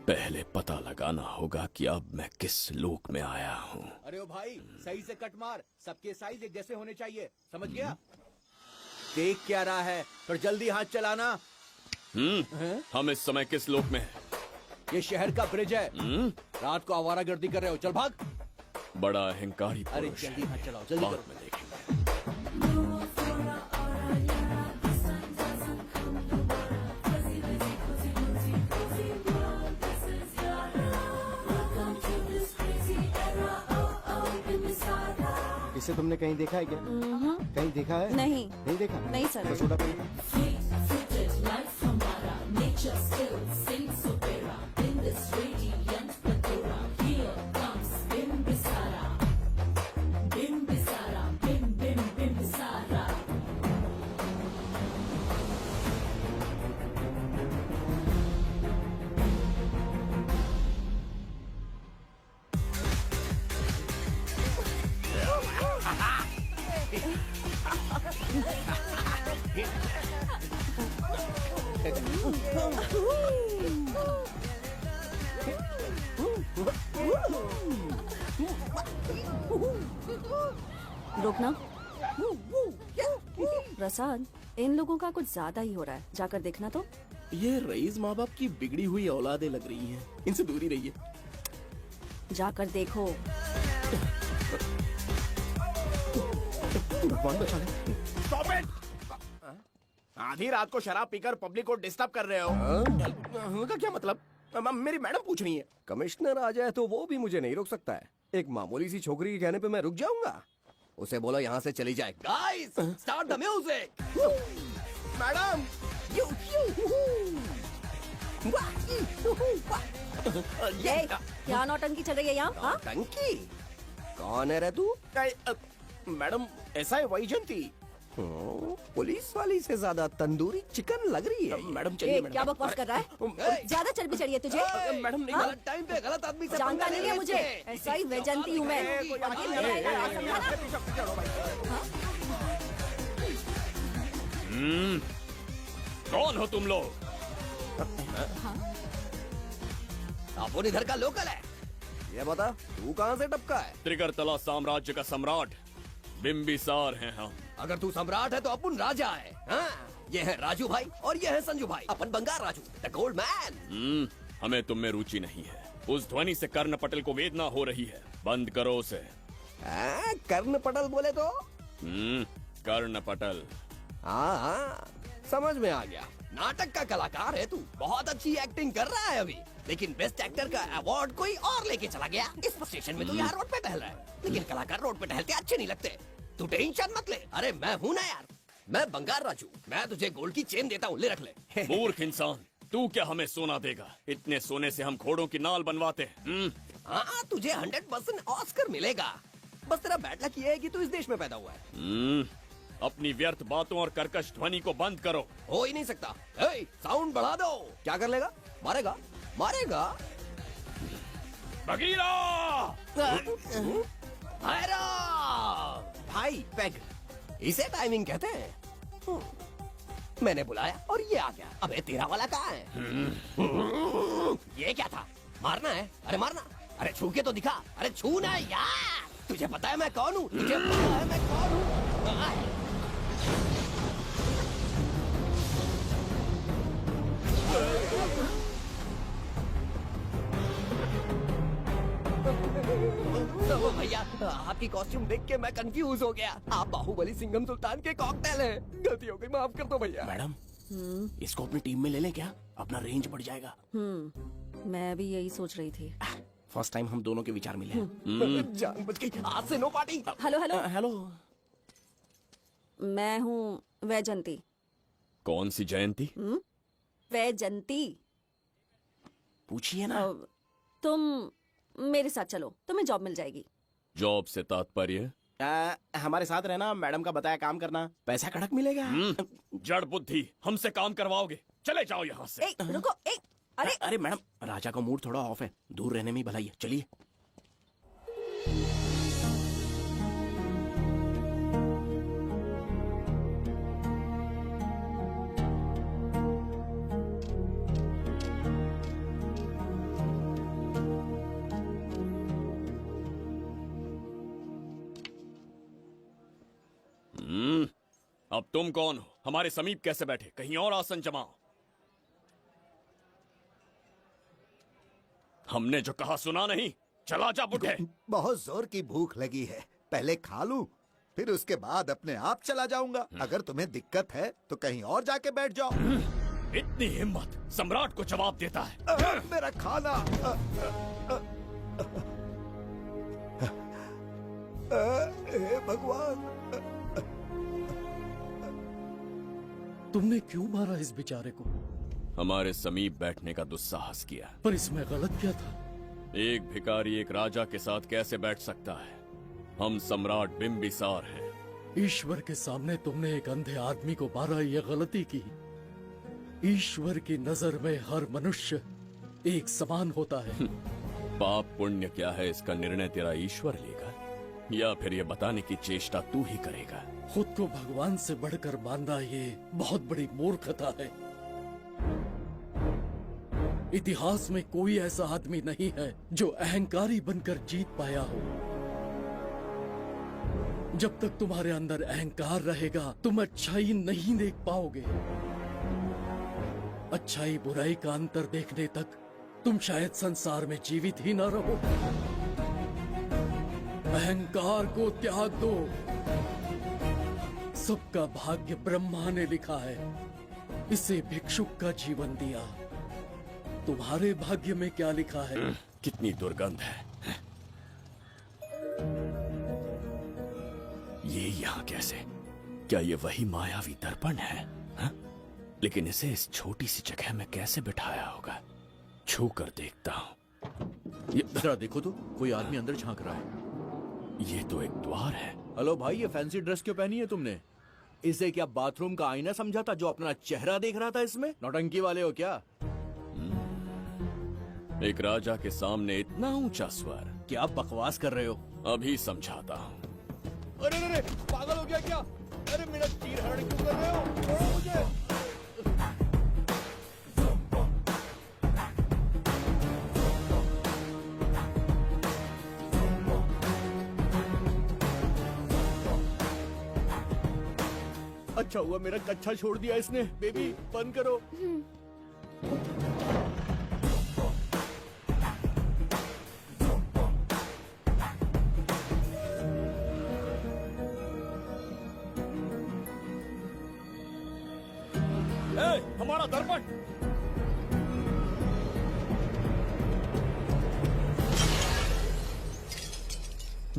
पहले पता लगाना होगा कि अब मैं किस लोक में आया हूँ। अरे ओ भाई, सही से कट मार। सबके साइज एक जैसे होने चाहिए, समझ गया? देख क्या रहा है, पर जल्दी हाथ चलाना। हम इस समय किस लोक में हैं? ये शहर का ब्रिज है। रात को आवारागर्दी कर रहे हो, चल भाग। बड़ा अहंकारी अरे पुरुष जल्दी है। हाथ चलाओ, जल्दी बाद करो। में देखेंगे। इसे तुमने कहीं देखा है क्या? कहीं देखा है? नहीं। नहीं देखा? नहीं सर। तो सोडा पी। रुकना। प्रसाद, इन लोगों का कुछ ज्यादा ही हो रहा है। जाकर देखना तो। ये रईस माँ बाप की बिगड़ी हुई औलादें लग रही हैं। इनसे दूर ही रहिए। जाकर देखो। भगवान बचा ले। Stop it! आधी रात को शराब पीकर पब्लिक को डिस्टर्ब कर रहे हो। का क्या मतलब? मेरी मैडम पूछ रही है। कमिश्नर आ जाए तो वो भी मुझे नहीं रोक सकता है। एक मामूली सी छोकरी के कहने पे मैं रुक जाऊंगा? उसे बोलो यहाँ से चली जाए। Guys, start the music. Madam, ये क्या नौटंकी चल रही है यहाँ? हाँ? टंकी? कौन है रे तू? मैडम, ऐसा है वैजंती। पुलिस वाली से ज्यादा तंदूरी चिकन लग रही है। मैडम चलिए। क्या बकवास कर रहा है? ज्यादा चर्बी चढ़ी है तुझे? मैडम नहीं, हाँ? गलत टाइम पे गलत आदमी से जानता नहीं है मुझे। ऐसा ही वैजंती हूँ मैं। कौन हो तुम लोग? अपन इधर का लोकल है। ये बता, तू कहाँ से टपका है? त्रिगर्तला साम्राज्य का सम्राट बिम्बिसार हैं हम। अगर तू सम्राट है तो अपन राजा है। हाँ? ये है राजू भाई और ये है संजू भाई। अपन बंगार राजू, द गोल्ड मैन। हमें तुम में रुचि नहीं है। उस ध्वनि से कर्ण पटल को वेदना हो रही है। बंद करो उसे। कर्ण पटल बोले तो? कर्ण पटल। हाँ हाँ, समझ में आ गया। नाटक का कलाकार है तू। बहुत अच्छी एक्टिंग कर रहा है अभी, लेकिन बेस्ट एक्टर का अवार्ड कोई और लेके चला गया। इस स्टेशन में तू यहाँ रोड पे टहल रहा है, लेकिन कलाकार रोड पे टहलते अच्छे नहीं लगते। तू टेंशन मत ले। अरे मैं हूँ ना यार, मैं बंगार राजू। मैं तुझे गोल्ड की चेन देता हूँ, ले रख ले। मूर्ख इंसान, तू क्या हमें सोना देगा? इतने सोने से हम घोड़ों की नाल बनवाते हैं। हाँ, तुझे 100% ऑस्कर मिलेगा। बस तेरा बैड लक ये है कि तू इस देश में पैदा हुआ है। अपनी व्यर्थ बातों और कर्कश ध्वनि को बंद करो। हो ही नहीं सकता। साउंड बढ़ा दो। क्या कर लेगा? मारेगा मारेगा। बगीरा भाई पैग, इसे टाइमिंग कहते हैं। मैंने बुलाया और ये आ गया। अबे तेरा वाला कहाँ है? ये क्या था? मारना है? अरे मारना। अरे छू के तो दिखा। अरे छू ना यार। तुझे पता है मैं कौन हूँ? तुझे पता है मैं कौन हूँ? भैया आपकी कॉस्ट्यूम देख के मैं कंफ्यूज हो गया। आप बाहुबली सिंघम सुल्तान के कॉकटेल हैं। गलती हो गई, माफ कर दो भैया। मैडम इसको अपनी टीम में ले लें क्या? अपना रेंज बढ़ जाएगा। मैं भी यही सोच रही थी। फर्स्ट टाइम हम दोनों के विचार मिले। जान बच गई। आज से no party. Hello hello hello. मैं हूँ वैजंती। कौन सी जयंती? वैजंती। पूछिए ना। तुम मेरे साथ चलो, तुम्हें जॉब मिल जाएगी। जॉब से तात्पर्य? हमारे साथ रहना, मैडम का बताया काम करना, पैसा कड़क मिलेगा। जड़ बुद्धि, हमसे काम करवाओगे? चले जाओ यहाँ से। रुको। अरे मैडम, राजा का मूड थोड़ा ऑफ है, दूर रहने में ही भलाई है। चलिए। अब तुम कौन हो? हमारे समीप कैसे बैठे? कहीं और आसन जमाओ। हमने जो कहा सुना नहीं? चला जा बुढ़े। बहुत जोर की भूख लगी है, पहले खा लूं, फिर उसके बाद अपने आप चला जाऊंगा। अगर तुम्हें दिक्कत है तो कहीं और जाके बैठ जाओ। इतनी हिम्मत सम्राट को जवाब देता है। मेरा खाना। हे भगवान, तुमने क्यों मारा इस बेचारे को? हमारे समीप बैठने का दुस्साहस किया। पर इसमें गलत क्या था? एक भिखारी एक राजा के साथ कैसे बैठ सकता है? हम सम्राट बिम्बिसार हैं। ईश्वर के सामने तुमने एक अंधे आदमी को मारा, ये गलती की। ईश्वर की नजर में हर मनुष्य एक समान होता है। पाप पुण्य क्या है इसका निर्णय तेरा ईश्वर लेगा, या फिर ये बताने की चेष्टा तू ही करेगा? खुद को भगवान से बढ़कर मानना ये बहुत बड़ी मूर्खता है। इतिहास में कोई ऐसा आदमी नहीं है जो अहंकारी बनकर जीत पाया हो। जब तक तुम्हारे अंदर अहंकार रहेगा तुम अच्छाई नहीं देख पाओगे। अच्छाई बुराई का अंतर देखने तक तुम शायद संसार में जीवित ही न रहो। अहंकार को त्याग दो। सबका भाग्य ब्रह्मा ने लिखा है, इसे भिक्षुक का जीवन दिया। तुम्हारे भाग्य में क्या लिखा है? कितनी दुर्गंध है। ये यहाँ कैसे? क्या ये वही मायावी दर्पण है? हा? लेकिन इसे इस छोटी सी जगह में कैसे बिठाया होगा? छू कर देखता हूँ। जरा देखो तो, कोई आदमी अंदर झांक रहा है। ये तो एक द्वार है। हेलो भाई, ये फैंसी ड्रेस क्यों पहनी है तुमने? इसे क्या बाथरूम का आईना समझा था जो अपना चेहरा देख रहा था इसमें? नौटंकी वाले हो क्या? एक राजा के सामने इतना ऊंचा स्वर। क्या बकवास कर रहे हो? अभी समझाता हूँ। अरे अरे पागल हो गया क्या? अरे मेरा चीर हरण क्यों कर रहे हो? छोड़ो मुझे। अच्छा हुआ मेरा कच्छा छोड़ दिया इसने। बेबी बंद करो। हमारा दर्पण।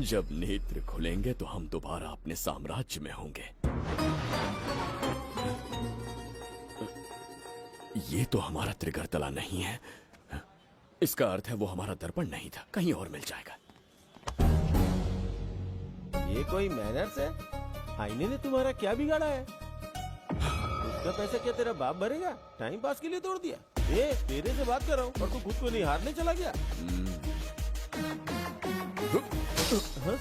जब नेत्र खुलेंगे तो हम दोबारा अपने साम्राज्य में होंगे। ये तो हमारा त्रिगर्तला नहीं है। इसका अर्थ है वो हमारा दर्पण नहीं था, कहीं और मिल जाएगा। ये कोई मैनर्स है? आईने ने तुम्हारा क्या बिगाड़ा है? उसका पैसा क्या तेरा बाप भरेगा? टाइम पास के लिए तोड़ दिया? ए, तेरे से बात कर रहा हूँ और तू खुद को नहीं हारने चला गया? हाँ?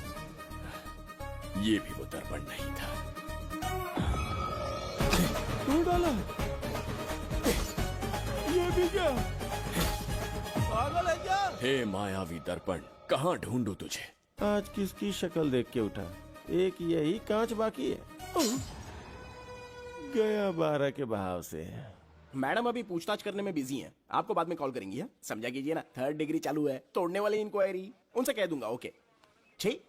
ये भी वो दर्पण नहीं था। तू डाला? ये भी क्या? पागल है क्या? हे मायावी दर्पण, कहाँ ढूंढूं तुझे? आज किसकी शक्ल देख के उठा? एक यही कांच बाकी है। गया 12 के बहाव से। मैडम अभी पूछताछ करने में बिजी हैं। आपको बाद में कॉल करेंगी। है समझा कीजिए ना, 3rd डिग्री चालू है, तोड़ने वाली इंक्वायरी, उनसे कह दूंगा। ओके छी,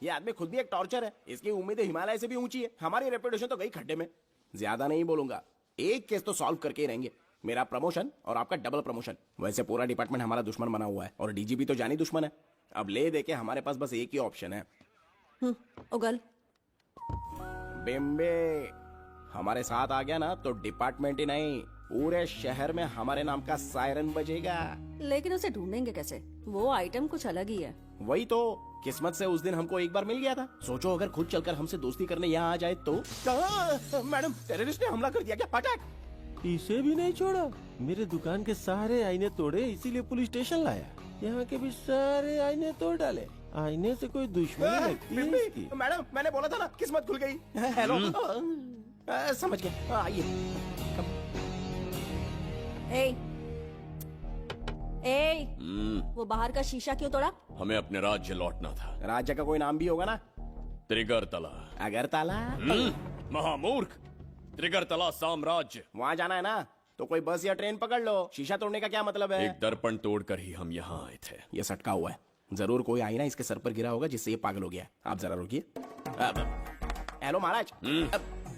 ये आदमी खुद भी एक टॉर्चर है। इसकी उम्मीदें हिमालय से भी ऊंची है। हमारी रेपुटेशन तो गई खड्डे में। ज्यादा नहीं बोलूंगा, एक केस तो सॉल्व करके ही रहेंगे। मेरा प्रमोशन और आपका डबल प्रमोशन। वैसे पूरा डिपार्टमेंट हमारा दुश्मन बना हुआ है और डीजीपी तो जानी दुश्मन है। अब ले दे के हमारे पास बस एक ही ऑप्शन है। उगल बिम्बे हमारे साथ आ गया ना तो डिपार्टमेंट ही नहीं, पूरे शहर में हमारे नाम का सायरन बजेगा। लेकिन उसे ढूंढेंगे कैसे? वो आइटम कुछ अलग ही है। वही तो, किस्मत से उस दिन हमको एक बार मिल गया था। सोचो अगर खुद चलकर हमसे दोस्ती करने यहाँ आ जाए तो। मैडम, टेररिस्ट ने हमला कर दिया क्या? पटाक! इसे भी नहीं छोड़ा। मेरे दुकान के सारे आईने तोड़े, इसीलिए पुलिस स्टेशन लाया। यहाँ के भी सारे आईने तोड़ डाले। आईने से कोई दुश्मनी लगती है इसकी? मैडम, मैंने बोला था ना, किस्मत खुल गई। हेलो, समझ गया, आइए। वो बाहर का शीशा क्यों तोड़ा? हमें अपने राज्य लौटना था। राज्य का कोई नाम भी होगा ना? त्रिगर्तला। अगरतला? महामूर्ख, त्रिगर्तला साम्राज्य। वहाँ जाना है ना तो कोई बस या ट्रेन पकड़ लो। शीशा तोड़ने का क्या मतलब है? एक दर्पण तोड़कर ही हम यहाँ आए थे। ये सटका हुआ है, जरूर कोई आईना इसके सर पर गिरा होगा जिससे ये पागल हो गया। आप जरा रुकिए। हेलो महाराज,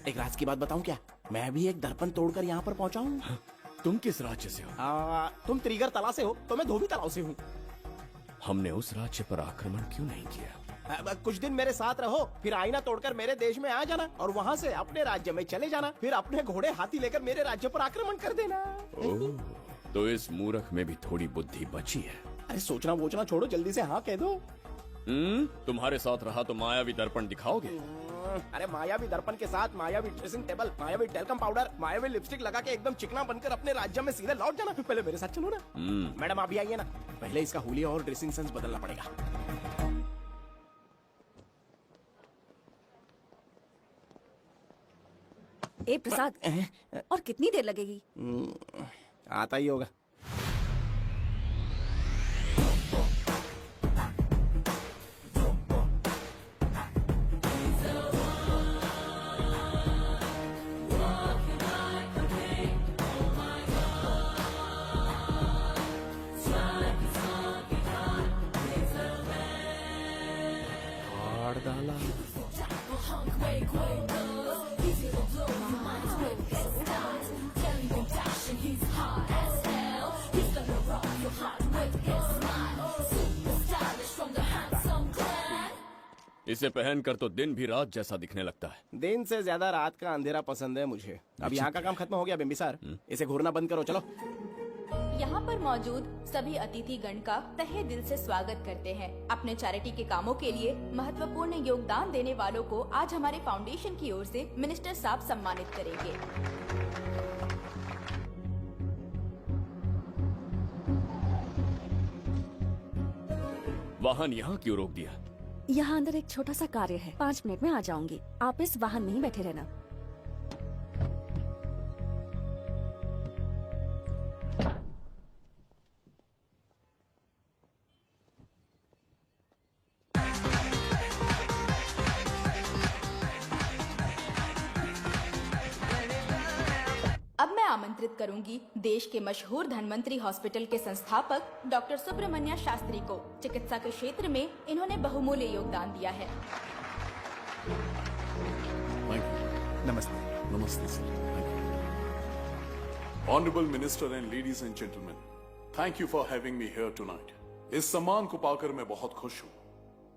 एक राज की बात बताऊं क्या? मैं भी एक दर्पण तोड़कर यहाँ पर पहुँचा हूँ। तुम किस राज्य से हो? तुम त्रिगर्तला से हो तो मैं धोबी तालाब से हूँ। हमने उस राज्य पर आक्रमण क्यों नहीं किया? कुछ दिन मेरे साथ रहो, फिर आईना तोड़कर मेरे देश में आ जाना और वहाँ से अपने राज्य में चले जाना। फिर अपने घोड़े हाथी लेकर मेरे राज्य पर आक्रमण कर देना। ओह, तो इस मूर्ख में भी थोड़ी बुद्धि बची है। अरे सोचना वोचना छोड़ो, जल्दी से हाँ कह दो। तुम्हारे साथ रहा तो मायावी दर्पण दिखाओगे? अरे मायावी दर्पण के साथ मायावी ड्रेसिंग टेबल, मायावी टेल्कम पाउडर, मायावी लिपस्टिक लगा के एकदम चिकना बनकर अपने राज्य में सीधे लौट जाना। पहले मेरे साथ चलो ना। मैडम आप भी आइए ना, पहले इसका हुलिया और ड्रेसिंग सेंस बदलना पड़ेगा। ए प्रसाद, और कितनी देर लगेगी? आता ही होगा। इसे पहनकर तो दिन भी रात जैसा दिखने लगता है। दिन से ज्यादा रात का अंधेरा पसंद है मुझे। अब यहाँ का काम खत्म हो गया बिम्बिसार, इसे घूरना बंद करो। चलो। यहाँ पर मौजूद सभी अतिथि गण का तहे दिल से स्वागत करते हैं। अपने चैरिटी के कामों के लिए महत्वपूर्ण योगदान देने वालों को आज हमारे फाउंडेशन की ओर से मिनिस्टर साहब सम्मानित करेंगे। वाहन यहाँ क्यों रोक दिया? यहाँ अंदर एक छोटा सा कार्य है, 5 मिनट में आ जाऊंगी। आप इस वाहन में ही बैठे रहना। अब मैं आमंत्रित करूंगी देश के मशहूर धन्वंतरी हॉस्पिटल के संस्थापक डॉक्टर सुब्रमण्य शास्त्री को। चिकित्सा के क्षेत्र में इन्होंने बहुमूल्य योगदान दिया है। नमस्ते। नमस्ते sir. Honorable Minister and ladies and gentlemen, thank you for having me here tonight. इस सम्मान को पाकर मैं बहुत खुश हूँ।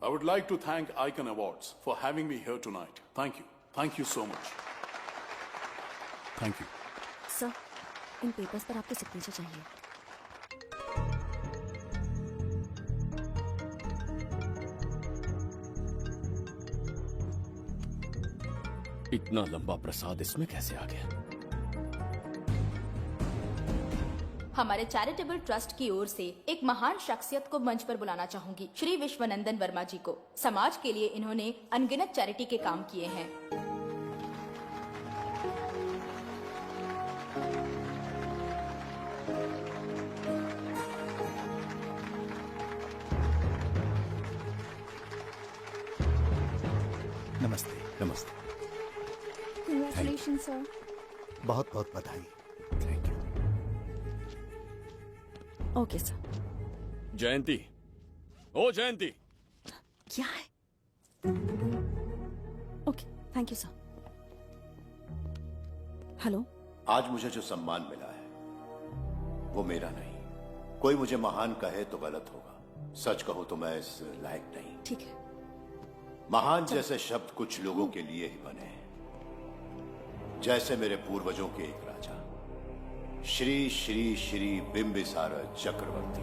I would like to thank Icon Awards for having me here tonight. Thank you. Thank you so much. Thank you. Sir, in papers पर आपके सिग्नेचर चाहिए। इतना लंबा प्रसाद इसमें कैसे आ गया? हमारे चैरिटेबल ट्रस्ट की ओर से एक महान शख्सियत को मंच पर बुलाना चाहूंगी, श्री विश्वनंदन वर्मा जी को। समाज के लिए इन्होंने अनगिनत चैरिटी के काम किए हैं। नमस्ते। नमस्ते। Congratulations, sir. बहुत बहुत बधाई। Okay sir. जयंती, ओ जयंती, क्या है? Okay, thank you sir. Hello. आज मुझे जो सम्मान मिला है वो मेरा नहीं। कोई मुझे महान कहे तो गलत होगा, सच कहूं तो मैं इस लायक नहीं। ठीक है। महान जैसे शब्द कुछ लोगों के लिए ही बने हैं, जैसे मेरे पूर्वजों के एक राजा श्री श्री श्री बिंबिसार चक्रवर्ती।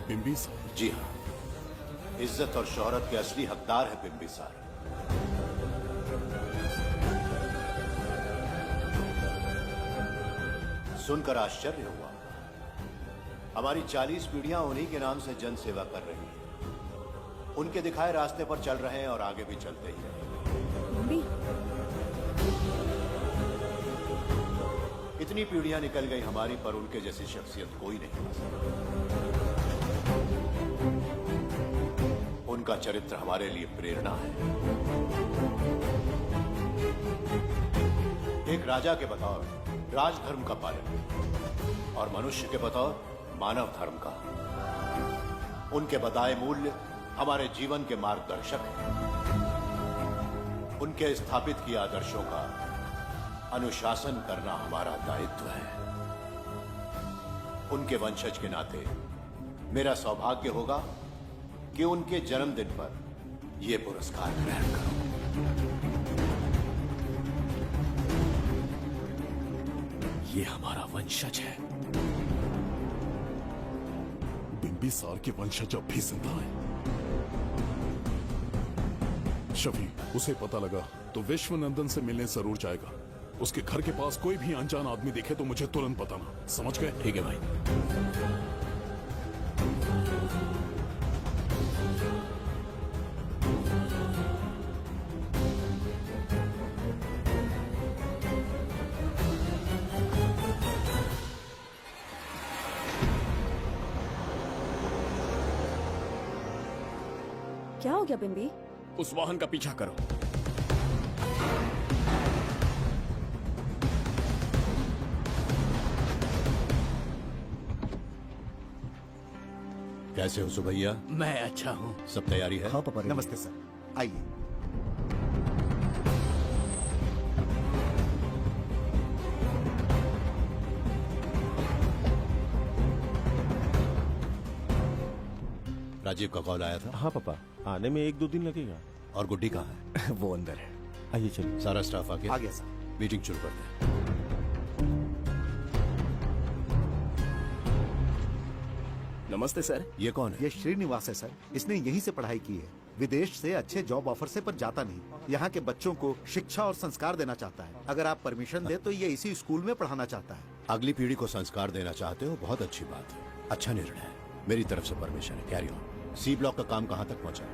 बिंबिसार? जी हाँ, इज्जत और शोहरत के असली हकदार है बिंबिसार। सुनकर आश्चर्य हुआ। हमारी 40 पीढ़ियां उन्हीं के नाम से जन सेवा कर रही हैं। उनके दिखाए रास्ते पर चल रहे हैं और आगे भी चलते ही रहेंगे। इतनी पीढ़ियां निकल गई हमारी, पर उनके जैसी शख्सियत कोई नहीं बन सकी। उनका चरित्र हमारे लिए प्रेरणा है। एक राजा के बतौर राजधर्म का पालन और मनुष्य के बतौर मानव धर्म का। उनके बताए मूल्य हमारे जीवन के मार्गदर्शक हैं। उनके स्थापित किए आदर्शों का अनुशासन करना हमारा दायित्व है। उनके वंशज के नाते मेरा सौभाग्य होगा कि उनके जन्मदिन पर यह पुरस्कार ग्रहण करूं। ये हमारा वंशज है। बिंबिसार के वंशज अब भी जिंदा हैं। शफी, उसे पता लगा तो विश्वनंदन से मिलने जरूर जाएगा। उसके घर के पास कोई भी अनजान आदमी दिखे तो मुझे तुरंत बताना, समझ गए? ठीक है भाई। क्या हो गया बिंबी? उस वाहन का पीछा करो। कैसे हो सुभैया? मैं अच्छा हूँ। सब तैयारी है? हाँ पापा। नमस्ते सर, आइए। राजीव का कॉल आया था? हाँ पापा, आने में 1-2 दिन लगेगा। और गुड्डी कहाँ है? वो अंदर है। आइए चलिए। सारा स्टाफ आ गया? आ गया सर। मीटिंग शुरू करते हैं। नमस्ते सर। ये कौन है? ये श्रीनिवास है सर। इसने यहीं से पढ़ाई की है। विदेश से अच्छे जॉब ऑफर से पर जाता नहीं। यहाँ के बच्चों को शिक्षा और संस्कार देना चाहता है। अगर आप परमिशन दे तो ये इसी स्कूल में पढ़ाना चाहता है। अगली पीढ़ी को संस्कार देना चाहते हो, बहुत अच्छी बात है। अच्छा निर्णय है। मेरी तरफ से परमिशन है। Carry on. सी ब्लॉक का काम कहाँ तक पहुँचा?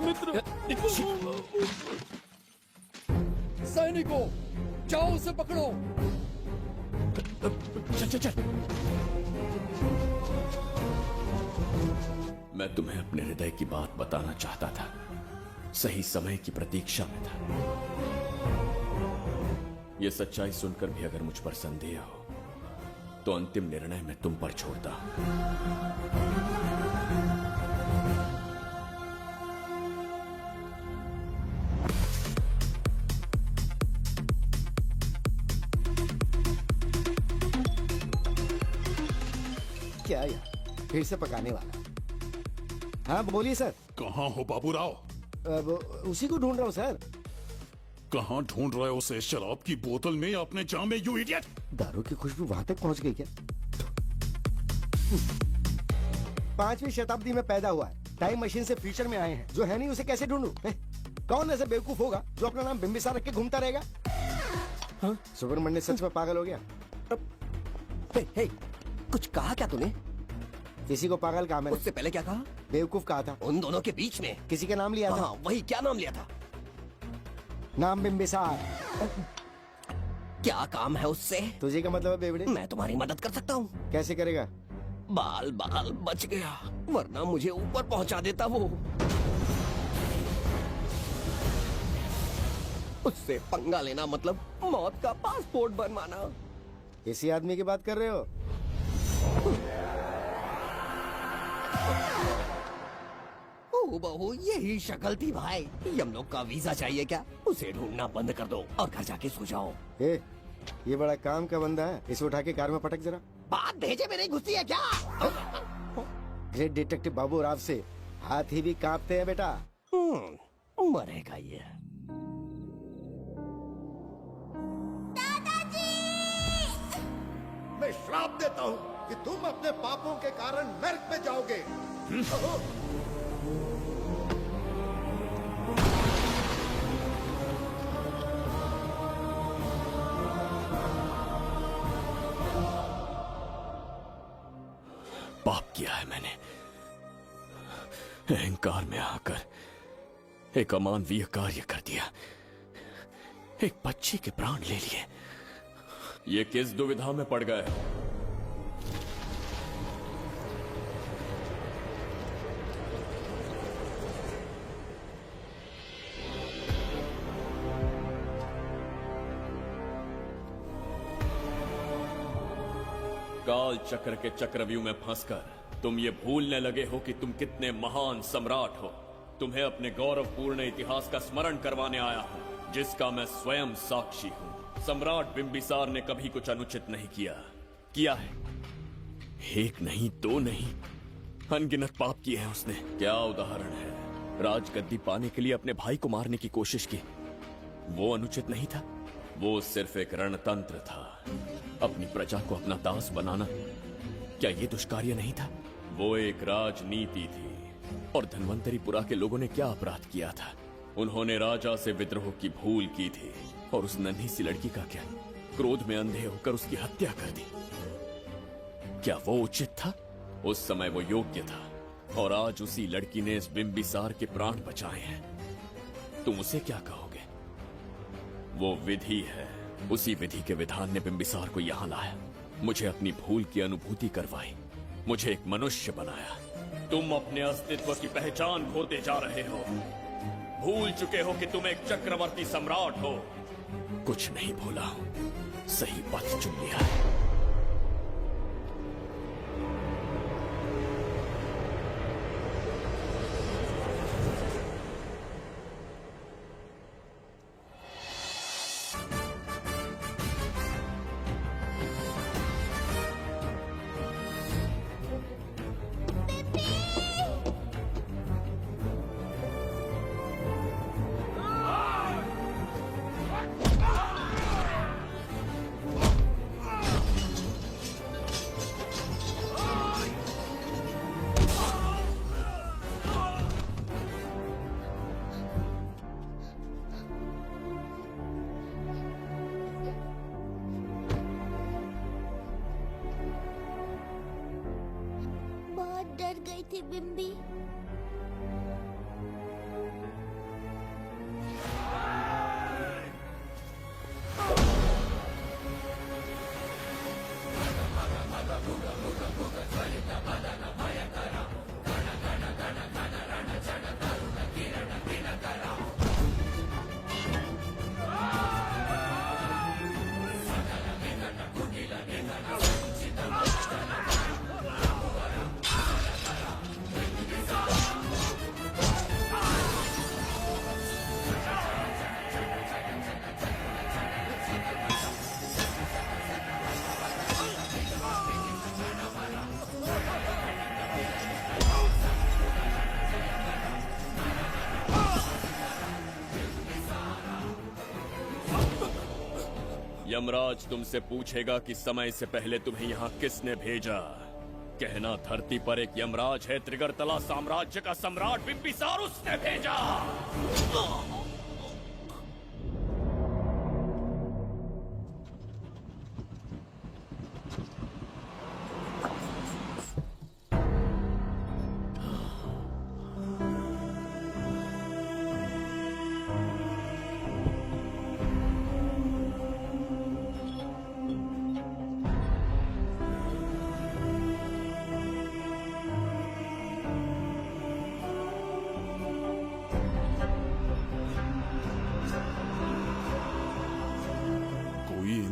मित्र। सैनिकों, जाओ उसे पकड़ो। चल चल चल। मैं तुम्हें अपने हृदय की बात बताना चाहता था, सही समय की प्रतीक्षा में था। यह सच्चाई सुनकर भी अगर मुझ पर संदेह हो तो अंतिम निर्णय मैं तुम पर छोड़ता हूं। क्या यार, फिर से पकाने वाला। हाँ बोलिए सर। कहाँ हो बाबूराव? अब उसी को ढूंढ रहा हूँ सर। कहाँ ढूंढ रहे हो उसे? शराब की बोतल में या अपने जाम में, यू इडियट? दारू की खुशबू वहां तक पहुंच गई क्या? 5वीं शताब्दी में पैदा हुआ है, टाइम मशीन से फ्यूचर में आए हैं। जो है नहीं उसे कैसे ढूंढूं? कौन ऐसा बेवकूफ होगा जो अपना नाम बिम्बिसार रख के घूमता रहेगा? हाँ? सुब्रमण्य सच में पागल हो गया। हे, कुछ कहा क्या तूने? किसी को पागल कहा मैंने। उससे पहले क्या कहा? बेवकूफ कहा था। उन दोनों के बीच में किसी का नाम लिया था। हाँ, वही, क्या नाम लिया था? नाम बिम्बिसार। क्या काम है उससे? तुझे क्या मतलब है बेवड़े? मैं तुम्हारी मदद कर सकता हूँ। कैसे करेगा? बाल बाल बच गया, वरना मुझे ऊपर पहुंचा देता वो। उससे पंगा लेना मतलब मौत का पासपोर्ट बनवाना। किसी आदमी की बात कर रहे हो? ओ बहू, यही शक्ल थी भाई। हम लोग का वीजा चाहिए क्या? उसे ढूंढना बंद कर दो और घर जाके सो जाओ। ये बड़ा काम का बंदा है, इसे उठा के कार में पटक जरा। बात भेजे में नहीं घुसती है क्या? ग्रेट डिटेक्टिव बाबू राव से हाथी भी कांपते हैं बेटा। मरेगा ये। मैं श्राप देता हूँ कि तुम अपने पापों के कारण नर्क में जाओगे। पाप किया है मैंने। अहंकार में आकर एक अमानवीय कार्य कर दिया, एक बच्ची के प्राण ले लिए। ये किस दुविधा में पड़ गए? काल चक्र के चक्रव्यूह में फंसकर तुम ये भूलने लगे हो कि तुम कितने महान सम्राट हो। तुम्हें अपने गौरवपूर्ण इतिहास का स्मरण करवाने आया हूं, जिसका मैं स्वयं साक्षी हूं। सम्राट बिंबिसार ने कभी कुछ अनुचित नहीं किया है। एक नहीं, दो नहीं, अनगिनत पाप किए हैं उसने। क्या उदाहरण है? राजगद्दी पाने के लिए अपने भाई को मारने की कोशिश की, वो अनुचित नहीं था? वो सिर्फ एक रणतंत्र था। अपनी प्रजा को अपना दास बनाना, क्या ये दुष्कार्य नहीं था? वो एक राजनीति थी। और धन्वंतरीपुरा के लोगों ने क्या अपराध किया था? उन्होंने राजा से विद्रोह की भूल की थी। और उस नन्ही सी लड़की का क्या? क्रोध में अंधे होकर उसकी हत्या कर दी। क्या वो उचित था? उस समय वो योग्य था। और आज उसी लड़की ने इस बिंबिसार के प्राण बचाए हैं। तुम उसे क्या कहोगे? वो विधि है। उसी विधि के विधान ने बिंबिसार को यहां लाया, मुझे अपनी भूल की अनुभूति करवाई, मुझे एक मनुष्य बनाया। तुम अपने अस्तित्व की पहचान खोते जा रहे हो। भूल चुके हो कि तुम एक चक्रवर्ती सम्राट हो। कुछ नहीं भूला हूं, सही पथ चुन लिया है। बहुत डर गई थी बिम्बी। यमराज तुमसे पूछेगा कि समय से पहले तुम्हें यहाँ किसने भेजा। कहना धरती पर एक यमराज है, त्रिगर्तला साम्राज्य का सम्राट बिम्बिसार उसने भेजा।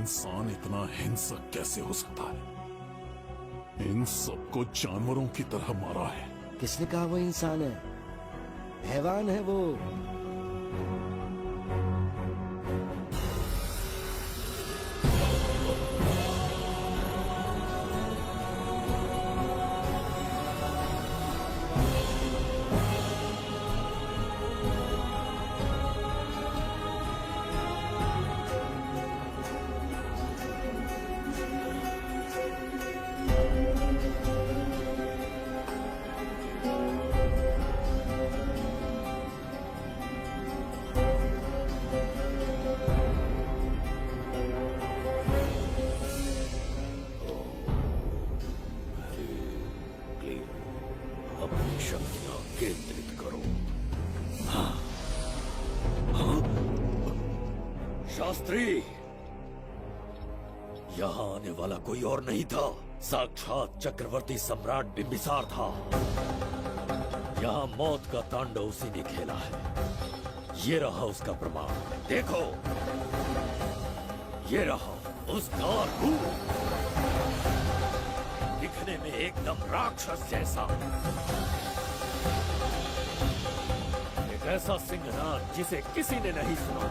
इंसान इतना हिंसक कैसे हो सकता है? इन सबको जानवरों की तरह मारा है। किसने कहा वो इंसान है? हैवान है वो। अपनी शक्तियां केंद्रित करो। शास्त्री, यहाँ आने वाला कोई और नहीं था, साक्षात चक्रवर्ती सम्राट बिम्बिसार था। यहाँ मौत का तांडव उसी ने खेला है। ये रहा उसका प्रमाण, देखो, ये रहा उसका रूप, दिखने में एकदम राक्षस जैसा। एक ऐसा सिंहनाद जिसे किसी ने नहीं सुना,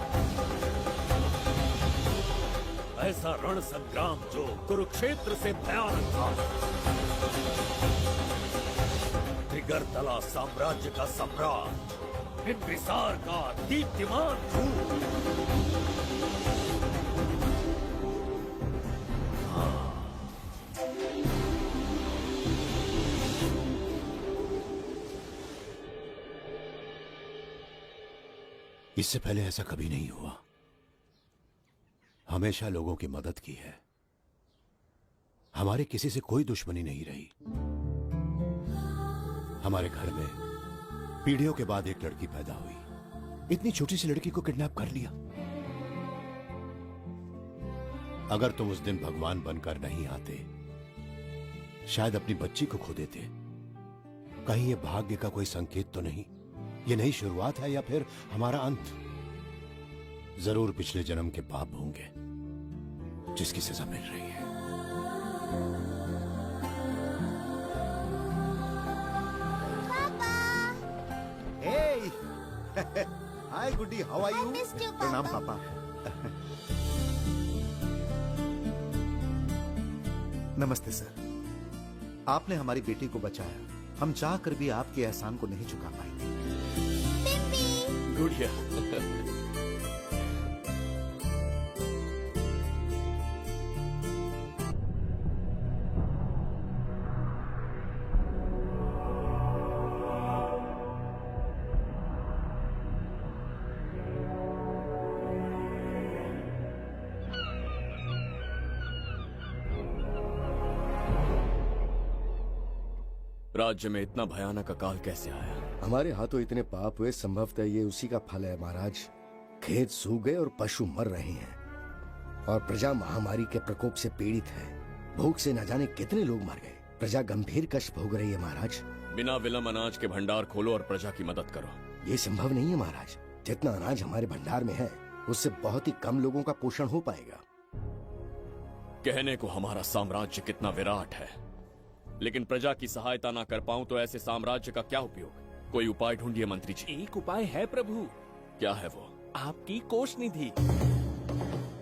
ऐसा रण संग्राम जो कुरुक्षेत्र से भयानक था। त्रिगर्तला साम्राज्य का सम्राट बिम्बिसार का दीप्तिमान रूप। इससे पहले ऐसा कभी नहीं हुआ। हमेशा लोगों की मदद की है। हमारे किसी से कोई दुश्मनी नहीं रही। हमारे घर में पीढ़ियों के बाद एक लड़की पैदा हुई। इतनी छोटी सी लड़की को किडनैप कर लिया। अगर तुम उस दिन भगवान बनकर नहीं आते, शायद अपनी बच्ची को खो देते। कहीं ये भाग्य का कोई संकेत तो नहीं? ये नई शुरुआत है या फिर हमारा अंत? जरूर पिछले जन्म के पाप होंगे जिसकी सजा मिल रही है। हाय गुड्डी, हाउ आर यू? प्रणाम पापा। नमस्ते सर। आपने हमारी बेटी को बचाया। हम चाह कर भी आपके एहसान को नहीं चुका पाएंगे। गुड़िया, राज्य में इतना भयानक अकाल कैसे आया? हमारे हाथों इतने पाप हुए, संभवतः ये उसी का फल है महाराज। खेत सूख गए और पशु मर रहे हैं और प्रजा महामारी के प्रकोप से पीड़ित है। भूख से न जाने कितने लोग मर गए। प्रजा गंभीर कष्ट भोग रही है महाराज। बिना विलंब अनाज के भंडार खोलो और प्रजा की मदद करो। ये संभव नहीं है महाराज। जितना अनाज हमारे भंडार में है, उससे बहुत ही कम लोगों का पोषण हो पाएगा। कहने को हमारा साम्राज्य कितना विराट है, लेकिन प्रजा की सहायता ना कर पाऊं तो ऐसे साम्राज्य का क्या उपयोग? कोई उपाय ढूंढिए मंत्री जी। एक उपाय है प्रभु। क्या है वो? आपकी कोष निधि।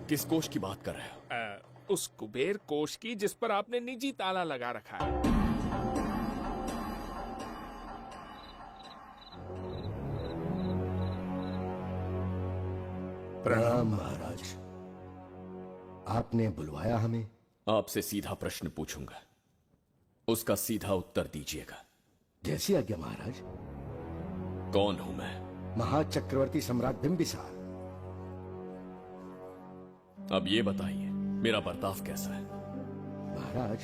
किस कोष की बात कर रहे हो? उस कुबेर कोष की जिस पर आपने निजी ताला लगा रखा है। प्रणाम महाराज। आपने बुलवाया हमें? आपसे सीधा प्रश्न पूछूंगा, उसका सीधा उत्तर दीजिएगा। जैसी आज्ञा महाराज। कौन हूं मैं? महाचक्रवर्ती सम्राट बिंबिसार। अब ये बताइए, मेरा बर्ताव कैसा है? महाराज,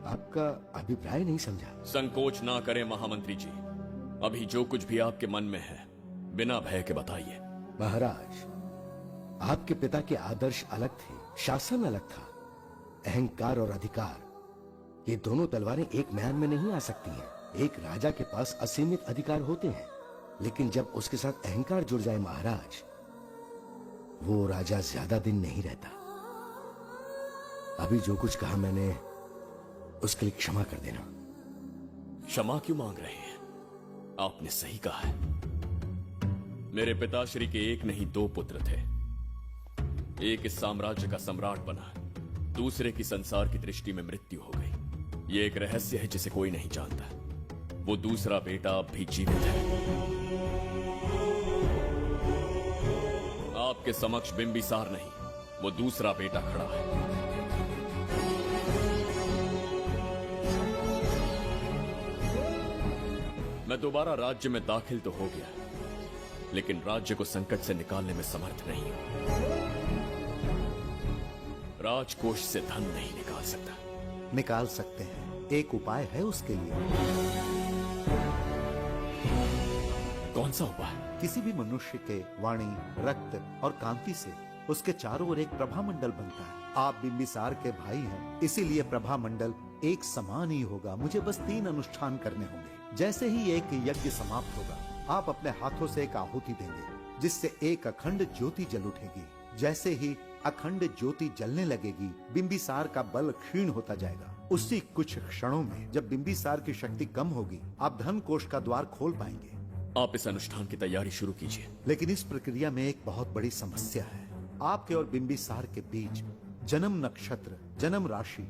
आपका अभिप्राय नहीं समझा। संकोच ना करें महामंत्री जी, अभी जो कुछ भी आपके मन में है बिना भय के बताइए। महाराज, आपके पिता के आदर्श अलग थे, शासन अलग था। अहंकार और अधिकार, ये दोनों तलवारें एक म्यान में नहीं आ सकती हैं। एक राजा के पास असीमित अधिकार होते हैं, लेकिन जब उसके साथ अहंकार जुड़ जाए महाराज, वो राजा ज्यादा दिन नहीं रहता। अभी जो कुछ कहा मैंने, उसके लिए क्षमा कर देना। क्षमा क्यों मांग रहे हैं? आपने सही कहा है। मेरे पिताश्री के एक नहीं दो पुत्र थे। एक इस साम्राज्य का सम्राट बना, दूसरे की संसार की दृष्टि में मृत्यु हो गई। ये एक रहस्य है जिसे कोई नहीं जानता। वो दूसरा बेटा अब भी जीवित है। आपके समक्ष बिंबिसार नहीं, वो दूसरा बेटा खड़ा है। मैं दोबारा राज्य में दाखिल तो हो गया, लेकिन राज्य को संकट से निकालने में समर्थ नहीं हूं। राजकोष से धन नहीं निकाल सकता। निकाल सकते हैं, एक उपाय है उसके लिए। कौन सा उपाय? किसी भी मनुष्य के वाणी, रक्त और कांति से उसके चारों ओर एक प्रभामंडल बनता है। आप बिंबिसार के भाई हैं, इसीलिए प्रभामंडल एक समान ही होगा। मुझे बस 3 अनुष्ठान करने होंगे। जैसे ही एक यज्ञ समाप्त होगा, आप अपने हाथों से एक आहुति देंगे, जिससे एक अखंड ज्योति जल उठेगी। जैसे ही अखंड ज्योति जलने लगेगी, बिंबिसार का बल क्षीण होता जाएगा। उसी कुछ क्षणों में जब बिंबिसार की शक्ति कम होगी, आप धन कोष का द्वार खोल पाएंगे। आप इस अनुष्ठान की तैयारी शुरू कीजिए। लेकिन इस प्रक्रिया में एक बहुत बड़ी समस्या है। आपके और बिंबिसार के बीच जन्म नक्षत्र, जन्म राशि,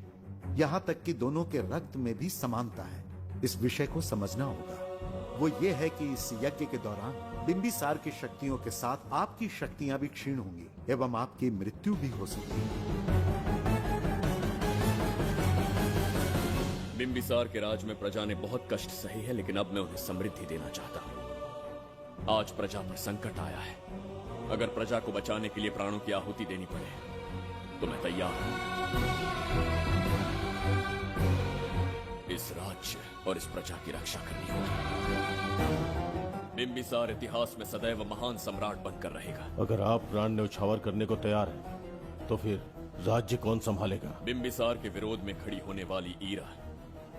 यहाँ तक कि दोनों के रक्त में भी समानता है। इस विषय को समझना होगा। वो ये है कि इस यज्ञ के दौरान बिंबिसार की शक्तियों के साथ आपकी शक्तियां भी क्षीण होंगी एवं आपकी मृत्यु भी हो सकती है। बिंबिसार के राज में प्रजा ने बहुत कष्ट सहे है, लेकिन अब मैं उन्हें समृद्धि देना चाहता हूँ। आज प्रजा पर संकट आया है। अगर प्रजा को बचाने के लिए प्राणों की आहुति देनी पड़े तो मैं तैयार हूं। इस राज्य और इस प्रजा की रक्षा करनी होगी। बिंबिसार इतिहास में सदैव महान सम्राट बनकर रहेगा। अगर आप प्राण न्यौछावर करने को तैयार हैं, तो फिर राज्य कौन संभालेगा? बिंबिसार के विरोध में खड़ी होने वाली ईरा,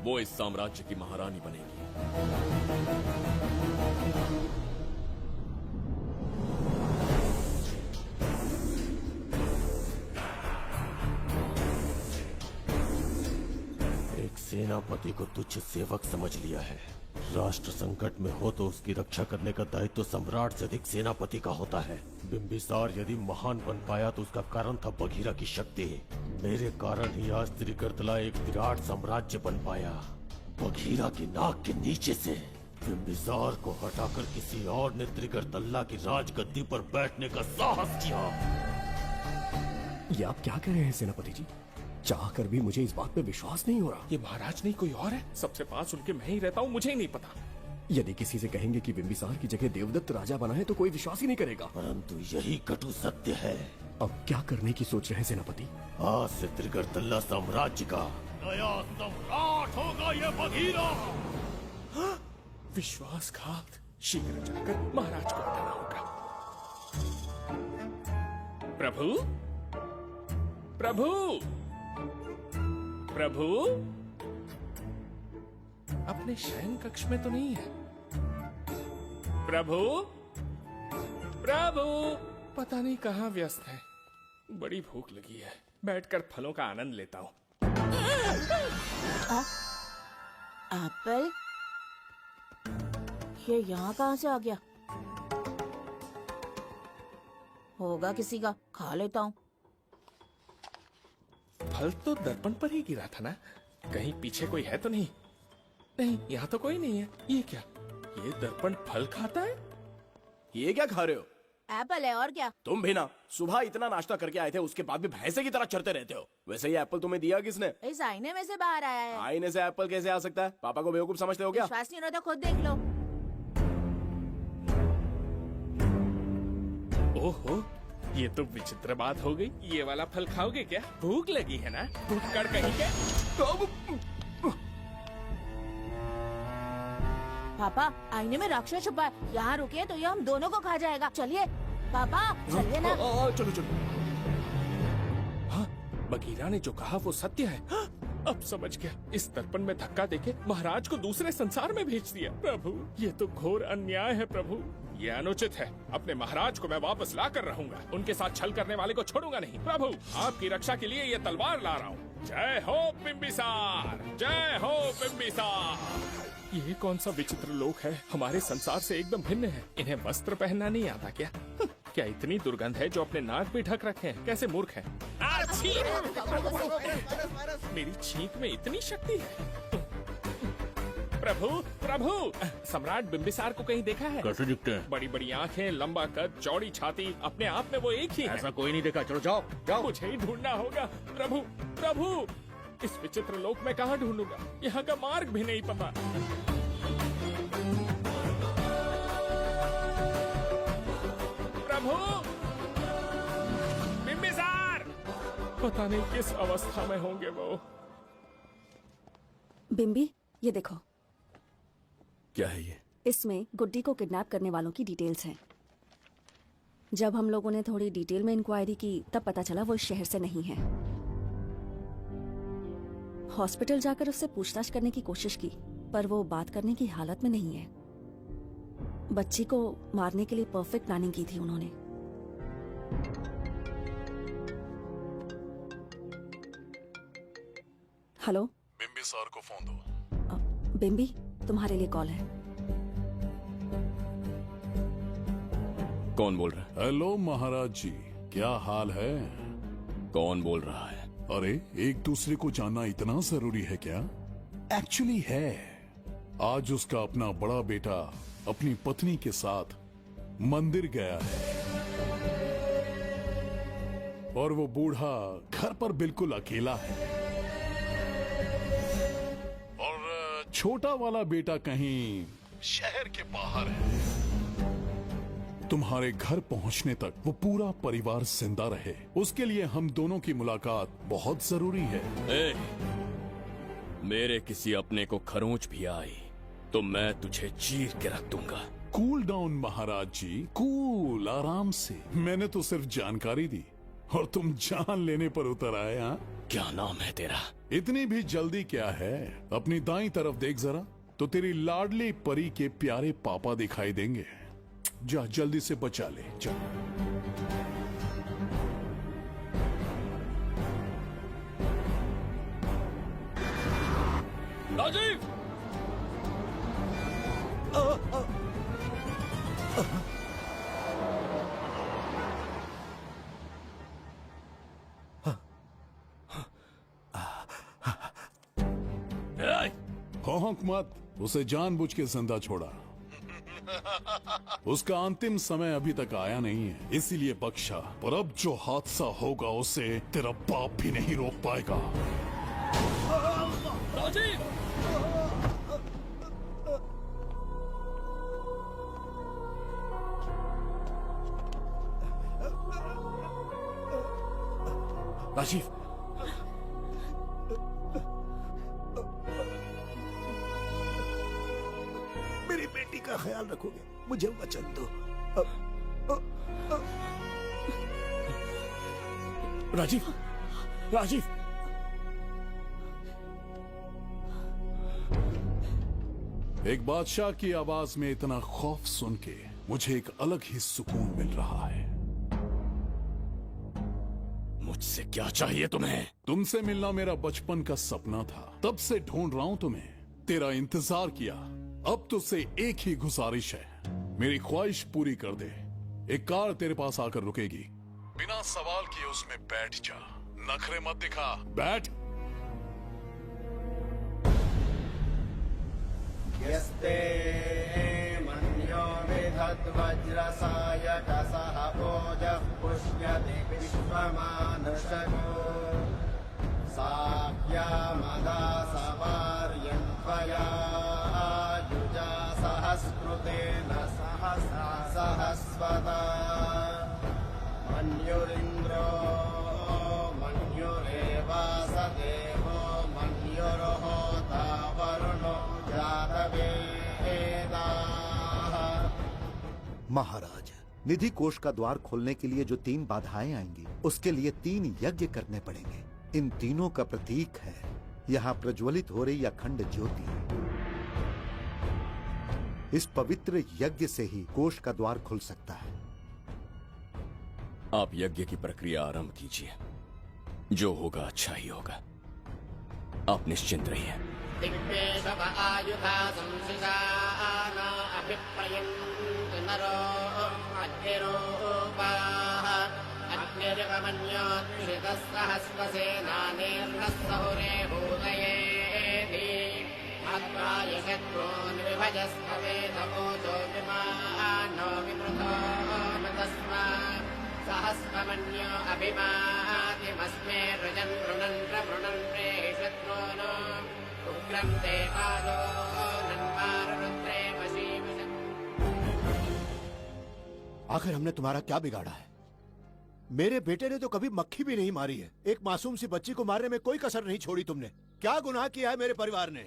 वो इस साम्राज्य की महारानी बनेगी। एक सेनापति को तुच्छ सेवक समझ लिया है। राष्ट्र संकट में हो तो उसकी रक्षा करने का दायित्व तो सम्राट से अधिक सेनापति का होता है। बिंबिसार यदि महान बन पाया तो उसका कारण था बघीरा की शक्ति। मेरे कारण ही आज त्रिगर्तला एक विराट साम्राज्य बन पाया। बघीरा की नाक के नीचे से बिंबिसार को हटाकर किसी और ने त्रिगर्तल्ला की राजगद्दी पर बैठने का साहस किया। ये आप क्या कह रहे हैं सेनापति जी? चाह कर भी मुझे इस बात पे विश्वास नहीं हो रहा। ये महाराज नहीं कोई और है। सबसे पास उनके मैं ही रहता हूँ, मुझे ही नहीं पता। यदि किसी से कहेंगे कि बिंबिसार की जगह देवदत्त राजा बना है तो कोई विश्वास ही नहीं करेगा। परंतु यही कटु सत्य है। अब क्या करने की सोच रहे हैं सेनापति? आज से त्रिगर्तल्ला साम्राज्य का नया सम्राट होगा ये बघीरा। विश्वासघात। शीघ्र जाकर महाराज को हटाना होगा। प्रभु, प्रभु, प्रभु, अपने शयन कक्ष में तो नहीं है। प्रभु, प्रभु, पता नहीं कहाँ व्यस्त है। बड़ी भूख लगी है, बैठकर फलों का आनंद लेता हूँ। एप्पल? ये यहाँ कहाँ से आ गया? होगा किसी का, खा लेता हूँ। फल तो दर्पण पर ही गिरा था ना? कहीं पीछे कोई है तो नहीं? नहीं, यहाँ तो कोई नहीं है। ये क्या? ये दर्पण फल खाता है? ये क्या खा रहे हो? एप्पल है और क्या। तुम भी ना सुबह इतना नाश्ता करके आए थे, उसके बाद भी भैंसे की तरह चढ़ते रहते हो। वैसे ये एप्पल तुम्हें दिया किसने? इस आईने में से बाहर आया है। आईने से एप्पल कैसे आ सकता है? पापा को बेवकूफ समझते हो क्या? विश्वास नहीं हो रहा तो खुद देख लो। ओहो, ये तो विचित्र बात हो गई। ये वाला फल खाओगे क्या? भूख लगी है ना? भूखड़ कहीं के। पापा आईने में राक्षस छुपा है, यहाँ रुके तो ये हम दोनों को खा जाएगा। चलिए पापा चलिए ना। चलो चलो। हाँ, बगीरा ने जो कहा वो सत्य है। हाँ, अब समझ गया। इस दर्पण में धक्का देके महाराज को दूसरे संसार में भेज दिया। प्रभु, ये तो घोर अन्याय है प्रभु। ये अनुचित है। अपने महाराज को मैं वापस ला कर रहूंगा। उनके साथ छल करने वाले को छोड़ूंगा नहीं। प्रभु, आपकी रक्षा के लिए ये तलवार ला रहा हूँ। जय हो बिम्बिसार, जय हो बिम्बिसार। ये कौन सा विचित्र लोक है? हमारे संसार से एकदम भिन्न है। इन्हें वस्त्र पहनना नहीं आता क्या? क्या इतनी दुर्गंध है जो अपने नाक भी ढक रखे हैं? कैसे मूर्ख है। मेरी छींक में इतनी शक्ति है। प्रभु, प्रभु, सम्राट बिम्बिसार को कहीं देखा है? कैसे दिखते हैं? बड़ी बड़ी आंखें, लंबा कद, चौड़ी छाती, अपने आप में वो एक ही है। ऐसा कोई नहीं देखा। चलो जाओ जाओ। मुझे ही ढूंढना होगा। प्रभु, प्रभु, इस विचित्र लोक में कहाँ ढूंढूंगा? यहाँ का मार्ग भी नहीं पता। प्रभु, बिम्बिसार, पता नहीं किस अवस्था में होंगे वो। बिम्बी, ये देखो। क्या है ये? इसमें गुड्डी को किडनैप करने वालों की डिटेल्स हैं। जब हम लोगों ने थोड़ी डिटेल में इंक्वायरी की तब पता चला वो इस शहर से नहीं है। हॉस्पिटल जाकर उससे पूछताछ करने की कोशिश की पर वो बात करने की हालत में नहीं है। बच्ची को मारने के लिए परफेक्ट प्लानिंग की थी उन्होंने। हेलो, बिम्बिसार को फोन दो। बिम्बी, तुम्हारे लिए कॉल है। कौन बोल रहा है? हेलो महाराज जी, क्या हाल है? कौन बोल रहा है? अरे, एक दूसरे को जानना इतना जरूरी है क्या? एक्चुअली है। आज उसका अपना बड़ा बेटा अपनी पत्नी के साथ मंदिर गया है और वो बूढ़ा घर पर बिल्कुल अकेला है और छोटा वाला बेटा कहीं शहर के बाहर है। तुम्हारे घर पहुंचने तक वो पूरा परिवार जिंदा रहे, उसके लिए हम दोनों की मुलाकात बहुत जरूरी है। मेरे किसी अपने को खरोंच भी आई तो मैं तुझे चीर के रख दूंगा। कूल डाउन महाराज जी, कूल, आराम से। मैंने तो सिर्फ जानकारी दी और तुम जान लेने पर उतर आए। हाँ, क्या नाम है तेरा? इतनी भी जल्दी क्या है? अपनी दाईं तरफ देख जरा तो तेरी लाडली परी के प्यारे पापा दिखाई देंगे। जा, जल्दी से बचा ले। जा। राजीव! भौंक मत, उसे जानबूझ के जिंदा छोड़ा। उसका अंतिम समय अभी तक आया नहीं है, इसीलिए बख्शा। पर अब जो हादसा होगा उसे तेरा बाप भी नहीं रोक पाएगा। राजीव! राजीव, मेरी बेटी का ख्याल रखोगे? मुझे वचन दो। राजीव, राजीव! एक बादशाह की आवाज में इतना खौफ सुन के मुझे एक अलग ही सुकून मिल रहा है। मुझसे क्या चाहिए तुम्हें? तुमसे मिलना मेरा बचपन का सपना था, तब से ढूंढ रहा हूं तुम्हें। तेरा इंतजार किया, अब तुझसे एक ही गुजारिश है, मेरी ख्वाहिश पूरी कर दे। एक कार तेरे पास आकर रुकेगी, बिना सवाल किए उसमें बैठ जा। नखरे मत दिखा, बैठ। यस्ते मन्यो विधद्वज्रसायकसः विश्वमानशको साख्यामदा सवार्यन्त्वया युजा सहस्कृतेन सहसा सहस्वता मन्युरिन्द्रो मन्युरेवास देवो मन्युर्होता वरुणो जातवेदाः। महाराज, निधि कोष का द्वार खोलने के लिए जो 3 बाधाएं आएंगी, उसके लिए 3 यज्ञ करने पड़ेंगे। इन तीनों का प्रतीक है यहाँ प्रज्वलित हो रही अखंड ज्योति। इस पवित्र यज्ञ से ही कोष का द्वार खुल सकता है। आप यज्ञ की प्रक्रिया आरंभ कीजिए। जो होगा अच्छा ही होगा। आप निश्चिंत रहिए। दिग्वेशव आयुधा संसिदाना अभिप्रयन्ति नरो अग्निरूपाः अग्निर्वमन्योत्क्षितः सहस्रसेनानेर्नः सहुरे भूतयेति मत्वाय शत्रून् विभजस्तवेदमोजो विमानो विवृतो न तस्मात् सहस्रमन्यो अभिमातिमस्मे रजन् रुणन् प्रवृणन् प्रेहि शत्रून् उग्रं ते कालो नन्वारुद्रे वशीवशम्। आखिर हमने तुम्हारा क्या बिगाड़ा है? मेरे बेटे ने तो कभी मक्खी भी नहीं मारी है। एक मासूम सी बच्ची को मारने में कोई कसर नहीं छोड़ी तुमने। क्या गुनाह किया है मेरे परिवार ने?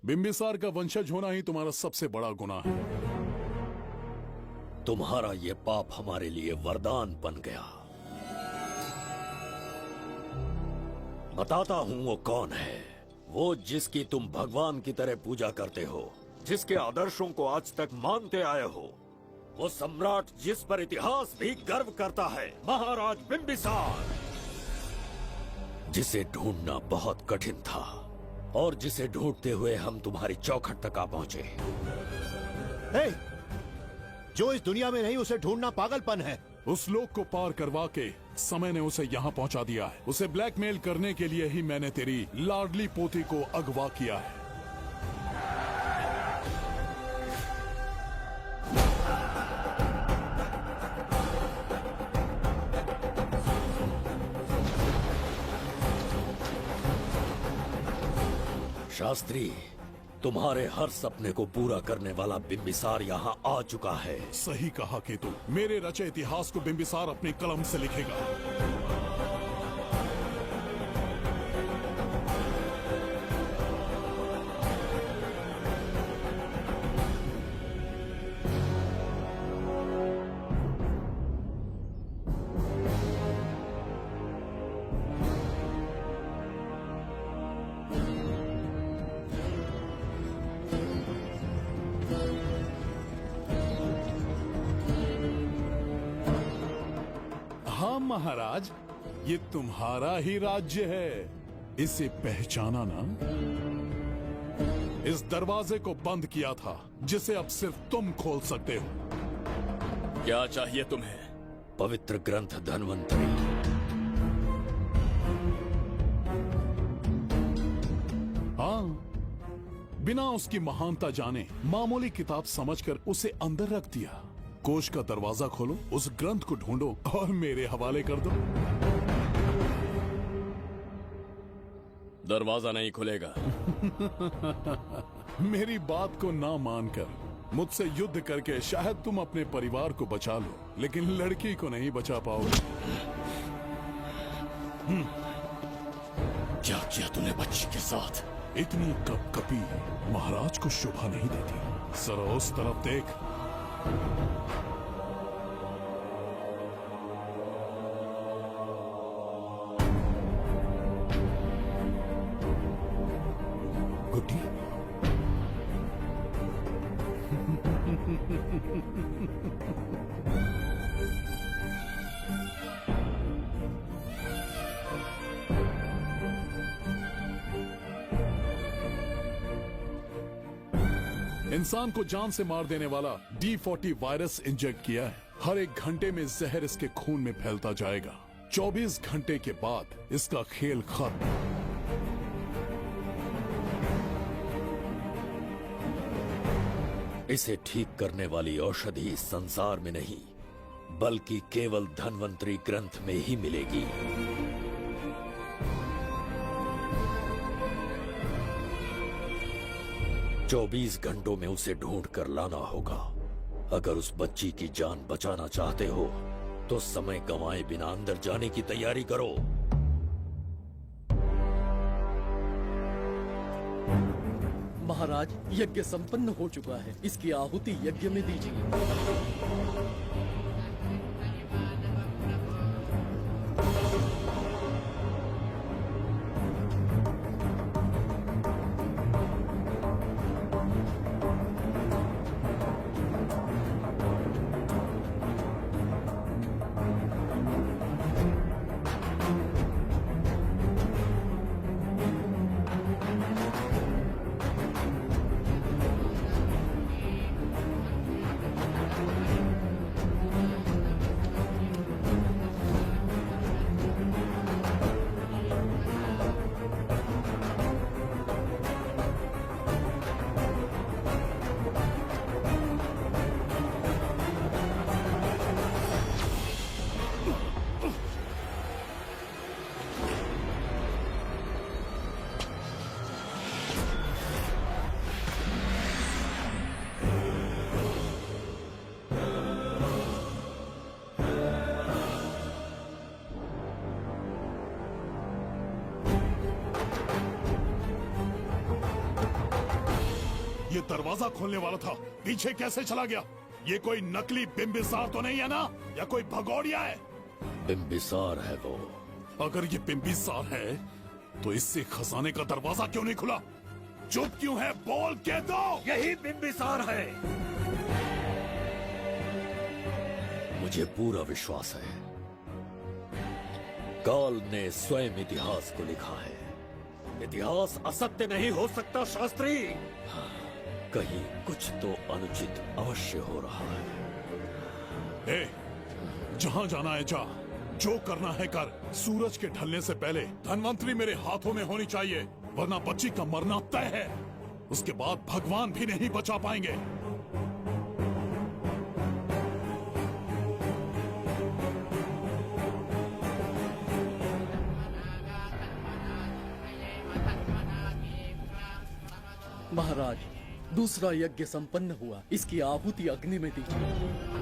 बिंबिसार का वंशज होना ही तुम्हारा सबसे बड़ा गुनाह है। तुम्हारा ये पाप हमारे लिए वरदान बन गया। बताता हूँ वो कौन है। वो जिसकी तुम भगवान की तरह पूजा करते हो, जिसके आदर्शों को आज तक मानते आए हो, वो सम्राट जिस पर इतिहास भी गर्व करता है, महाराज बिंबिसार, जिसे ढूंढना बहुत कठिन था और जिसे ढूंढते हुए हम तुम्हारी चौखट तक आ पहुंचे। जो इस दुनिया में नहीं उसे ढूंढना पागलपन है। उस लोक को पार करवा के समय ने उसे यहाँ पहुँचा दिया है। उसे ब्लैकमेल करने के लिए ही मैंने तेरी लाडली पोती को अगवा किया है। शास्त्री, तुम्हारे हर सपने को पूरा करने वाला बिंबिसार यहाँ आ चुका है। सही कहा केतु। मेरे रचे इतिहास को बिंबिसार अपनी कलम से लिखेगा। महाराज, ये तुम्हारा ही राज्य है। इसे पहचाना ना? इस दरवाजे को बंद किया था जिसे अब सिर्फ तुम खोल सकते हो। क्या चाहिए तुम्हें? पवित्र ग्रंथ धन्वंतरी। हाँ, बिना उसकी महानता जाने मामूली किताब समझकर उसे अंदर रख दिया। कोष का दरवाजा खोलो, उस ग्रंथ को ढूंढो और मेरे हवाले कर दो। दरवाजा नहीं खुलेगा। मेरी बात को ना मानकर मुझसे युद्ध करके शायद तुम अपने परिवार को बचा लो, लेकिन लड़की को नहीं बचा पाओगे। क्या किया तूने बच्ची के साथ? इतनी कपकपी महाराज को शोभा नहीं देती। जरा उस तरफ देख। गुड्डी, इंसान को जान से मार देने वाला D40 वायरस इंजेक्ट किया है। हर एक घंटे में जहर इसके खून में फैलता जाएगा। 24 घंटे के बाद इसका खेल खत्म। इसे ठीक करने वाली औषधि इस संसार में नहीं, बल्कि केवल धन्वंतरी ग्रंथ में ही मिलेगी। चौबीस घंटों में उसे ढूंढ कर लाना होगा। अगर उस बच्ची की जान बचाना चाहते हो तो समय गंवाए बिना अंदर जाने की तैयारी करो। महाराज, यज्ञ संपन्न हो चुका है, इसकी आहुति यज्ञ में दीजिए। ये दरवाजा खोलने वाला था, पीछे कैसे चला गया? ये कोई नकली बिंबिसार तो नहीं है ना, या कोई भगोड़िया है? बिंबिसार है वो। अगर ये बिंबिसार है तो इससे खजाने का दरवाजा क्यों नहीं खुला? चुप क्यों है? बोल के दो। यही बिंबिसार है। मुझे पूरा विश्वास है, काल ने स्वयं इतिहास को लिखा है। इतिहास असत्य नहीं हो सकता शास्त्री। हाँ, कहीं कुछ तो अनुचित अवश्य हो रहा है। ए, जहां जाना है जा, जो करना है कर। सूरज के ढलने से पहले धन्वंतरी मेरे हाथों में होनी चाहिए, वरना बच्ची का मरना तय है। उसके बाद भगवान भी नहीं बचा पाएंगे। महाराज, दूसरा यज्ञ संपन्न हुआ, इसकी आहुति अग्नि में दीजिए।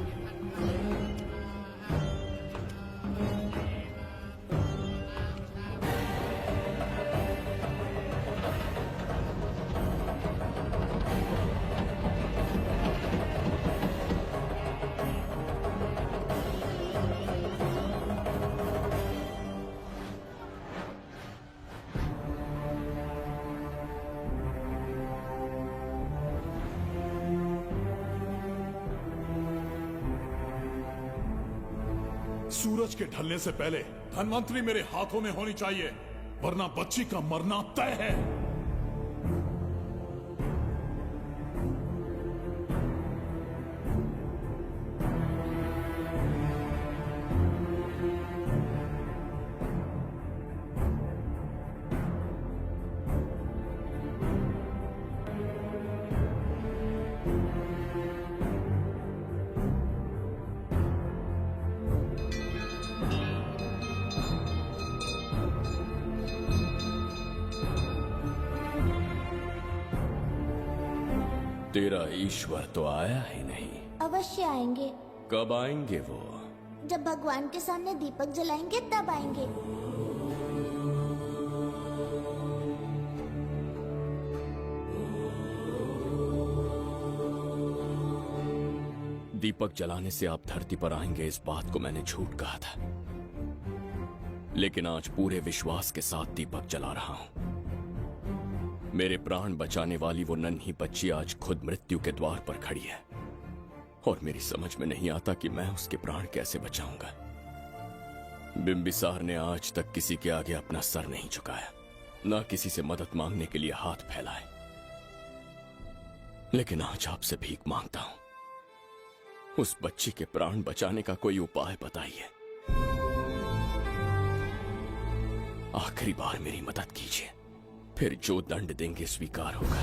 सूरज के ढलने से पहले धन्वंतरी मेरे हाथों में होनी चाहिए, वरना बच्ची का मरना तय है। तेरा ईश्वर तो आया ही नहीं। अवश्य आएंगे। कब आएंगे वो? जब भगवान के सामने दीपक जलाएंगे तब आएंगे। दीपक जलाने से आप धरती पर आएंगे, इस बात को मैंने झूठ कहा था, लेकिन आज पूरे विश्वास के साथ दीपक जला रहा हूं। मेरे प्राण बचाने वाली वो नन्ही बच्ची आज खुद मृत्यु के द्वार पर खड़ी है, और मेरी समझ में नहीं आता कि मैं उसके प्राण कैसे बचाऊंगा। बिंबिसार ने आज तक किसी के आगे अपना सर नहीं झुकाया, ना किसी से मदद मांगने के लिए हाथ फैलाए, लेकिन आज आपसे भीख मांगता हूं। उस बच्ची के प्राण बचाने का कोई उपाय बताइए। आखिरी बार मेरी मदद कीजिए, फिर जो दंड देंगे स्वीकार होगा।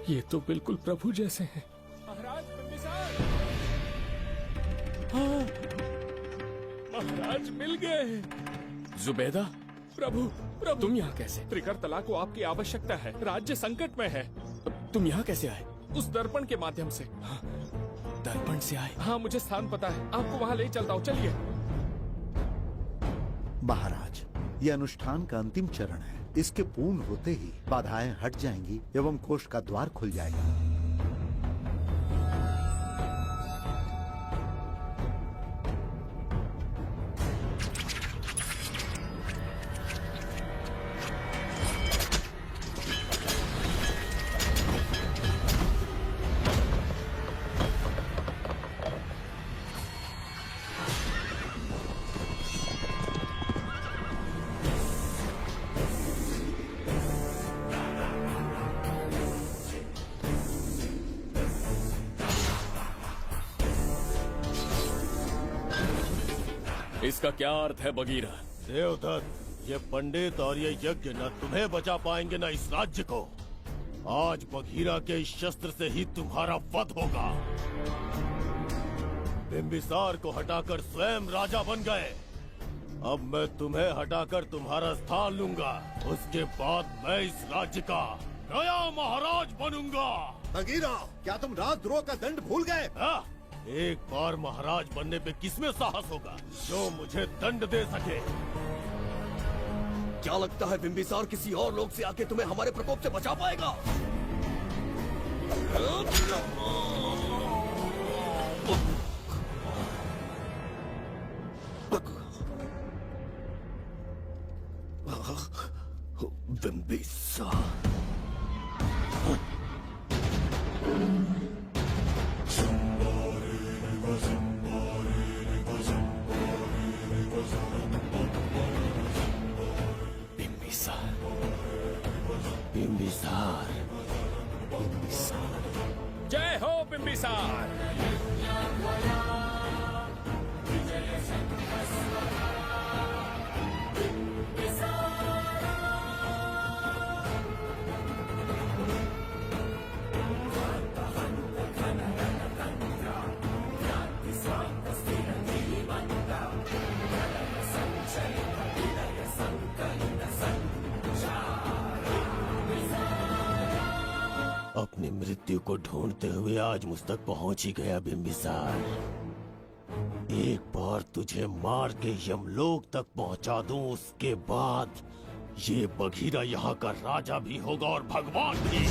ये तो बिल्कुल प्रभु जैसे हैं। महाराज बिंबिसार! हाँ, महाराज मिल गए। जुबैदा, प्रभु, प्रभु तुम यहाँ कैसे? त्रिकरतला को आपकी आवश्यकता है, राज्य संकट में है। तुम यहाँ कैसे आए? उस दर्पण के माध्यम से। दर्पण से आए? हाँ, मुझे स्थान पता है, आपको वहाँ ले चलता हूँ, चलिए। महाराज, ये अनुष्ठान का अंतिम चरण है। इसके पूर्ण होते ही बाधाएं हट जाएंगी एवं कोष का द्वार खुल जाएगा। इसका क्या अर्थ है बगीरा? देवदत्त, ये पंडित और ये यज्ञ न तुम्हें बचा पाएंगे न इस राज्य को। आज बघीरा के इस शस्त्र से ही तुम्हारा वध होगा। बिंबिसार को हटाकर स्वयं राजा बन गए। अब मैं तुम्हें हटाकर तुम्हारा स्थान लूंगा। उसके बाद मैं इस राज्य का नया महाराज बनूंगा। बघीरा, क्या तुम राजद्रोह का दंड भूल गए? एक बार महाराज बनने पे किसमें साहस होगा जो मुझे दंड दे सके? क्या लगता है बिंबिसार किसी और लोग से आके तुम्हें हमारे प्रकोप से बचा पाएगा? बिंबिसार, बिंबिसार, बिंबिसार। जय हो बिंबिसार। अपनी मृत्यु को ढूंढते हुए आज मुझ तक पहुंच ही गया बिंबिसार। एक बार तुझे मार के यमलोक तक पहुंचा दूं, उसके बाद ये बघीरा यहाँ का राजा भी होगा और भगवान भी।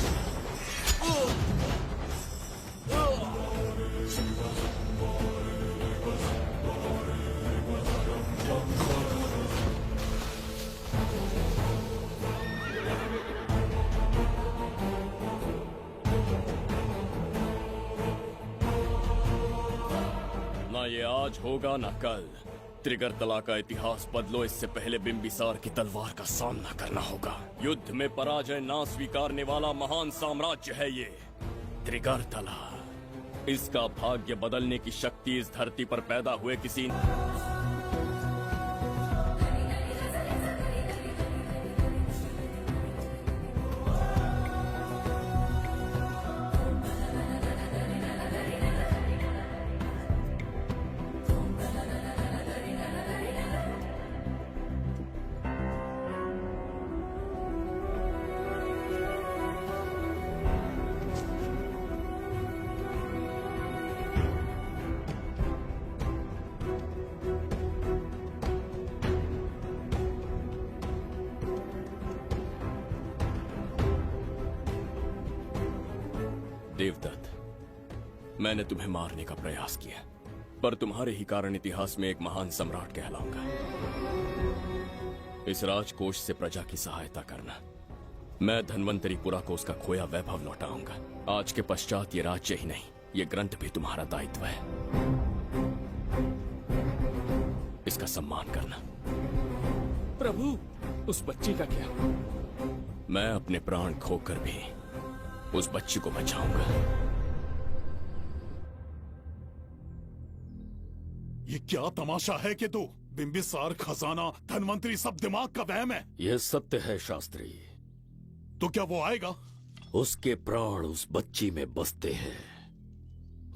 ना ये आज होगा ना कल। त्रिगर्तला का इतिहास बदलो, इससे पहले बिंबिसार की तलवार का सामना करना होगा। युद्ध में पराजय ना स्वीकारने वाला महान साम्राज्य है ये त्रिगर्तला। इसका भाग्य बदलने की शक्ति इस धरती पर पैदा हुए किसी देवदत्त, मैंने तुम्हें मारने का प्रयास किया, पर तुम्हारे ही कारण इतिहास में एक महान सम्राट कहलाऊंगा। इस राजकोष से प्रजा की सहायता करना। मैं धन्वंतरीपुरा को उसका खोया वैभव लौटाऊंगा। आज के पश्चात ये राज्य ही नहीं, ये ग्रंथ भी तुम्हारा दायित्व है। इसका सम्मान करना। प्रभु, उस बच्ची का क्या? मैं अपने प्राण खोकर भी उस बच्ची को बचाऊंगा। ये क्या तमाशा है कि तू बिंबिसार, खजाना, धनवंतरी सब दिमाग का वहम है। यह सत्य है शास्त्री। तो क्या वो आएगा? उसके प्राण उस बच्ची में बसते हैं।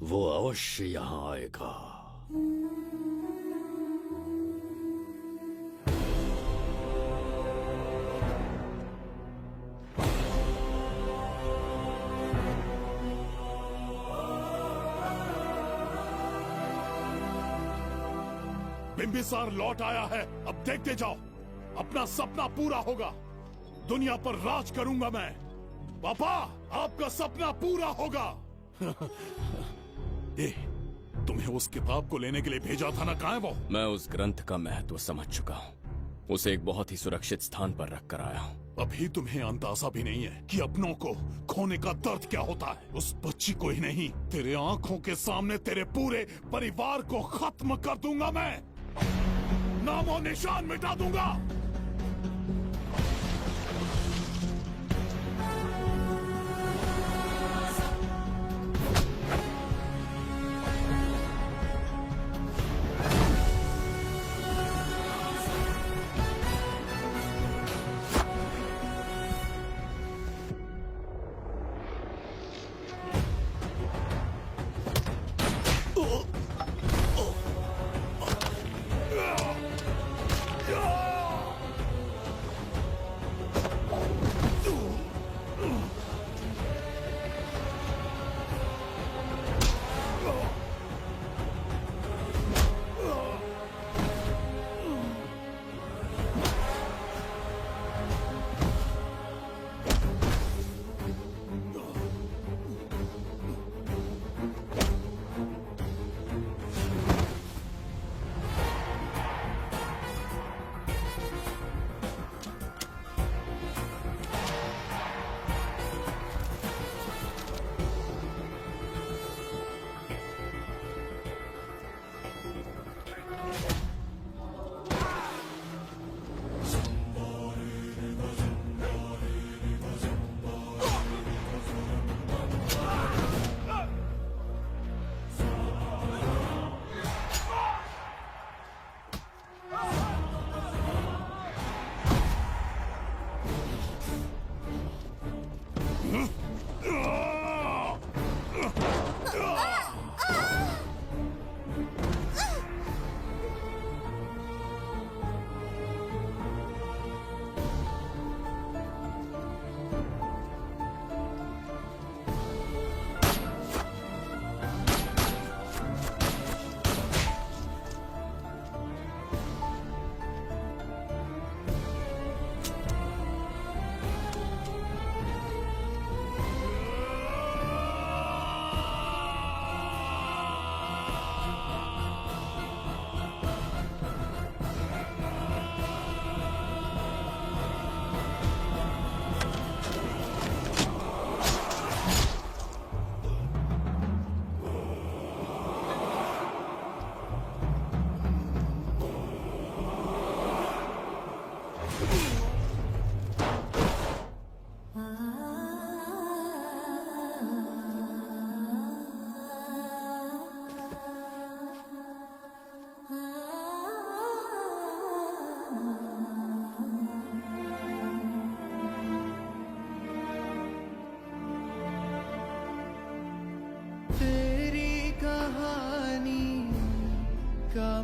वो अवश्य यहाँ आएगा। बिंबिसार लौट आया है, अब देखते जाओ, अपना सपना पूरा होगा। दुनिया पर राज करूंगा मैं। पापा, आपका सपना पूरा होगा। तुम्हें उस किताब को लेने के लिए भेजा था ना, कहाँ है वो? मैं उस ग्रंथ का महत्व समझ चुका हूँ। उसे एक बहुत ही सुरक्षित स्थान पर रख कर आया हूँ। अभी तुम्हें अंदाजा भी नहीं है कि अपनों को खोने का दर्द क्या होता है। उस बच्ची को ही नहीं, तेरे आंखों के सामने तेरे पूरे परिवार को खत्म कर दूंगा मैं। नामो निशान मिटा दूंगा।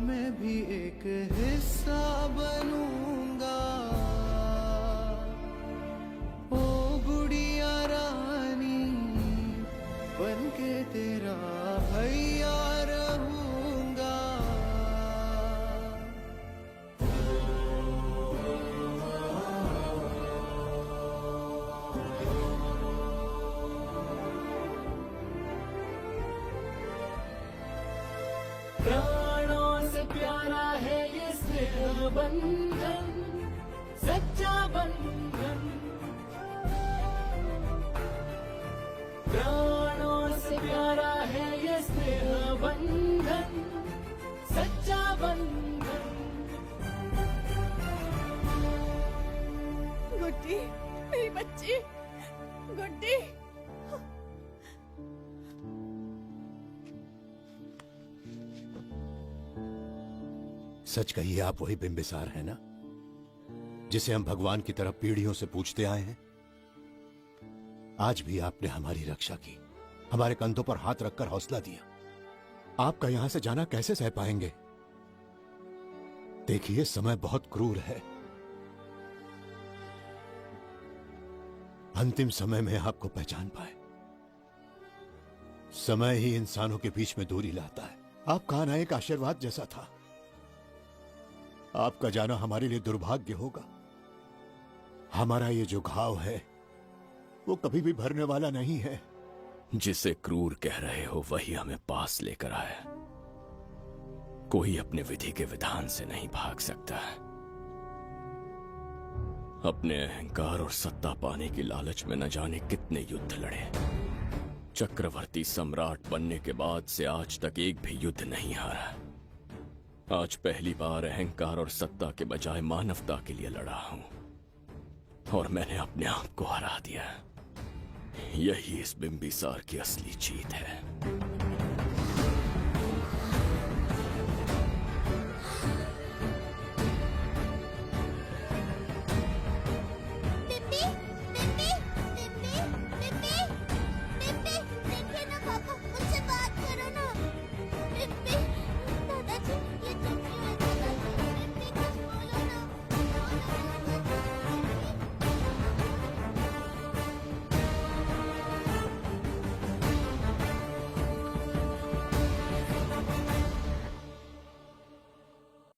मैं भी एक हिस्सा बनूंगा। ओ गुड़िया रानी बनके तेरा भैया रहूंगा। प्राणों से प्यारा है ये स्नेह बंधन, सच्चा बंधन। प्राणों से प्यारा है ये स्नेह बंधन, सच्चा बंधन। गुड्डी, मेरी बच्ची, गुड्डी। सच कहिए, आप वही बिंबिसार हैं ना, जिसे हम भगवान की तरफ पीढ़ियों से पूछते आए हैं? आज भी आपने हमारी रक्षा की, हमारे कंधों पर हाथ रखकर हौसला दिया। आपका यहां से जाना कैसे सह पाएंगे? देखिए, समय बहुत क्रूर है। अंतिम समय में आपको पहचान पाए। समय ही इंसानों के बीच में दूरी लाता है। आपका आना एक आशीर्वाद जैसा था। आपका जाना हमारे लिए दुर्भाग्य होगा। हमारा ये जो घाव है वो कभी भी भरने वाला नहीं है। जिसे क्रूर कह रहे हो वही हमें पास लेकर आया। कोई अपने विधि के विधान से नहीं भाग सकता। अपने अहंकार और सत्ता पाने की लालच में न जाने कितने युद्ध लड़े। चक्रवर्ती सम्राट बनने के बाद से आज तक एक भी युद्ध नहीं हारा। आज पहली बार अहंकार और सत्ता के बजाय मानवता के लिए लड़ा हूं, और मैंने अपने आप को हरा दिया। यही इस बिंबिसार की असली जीत है।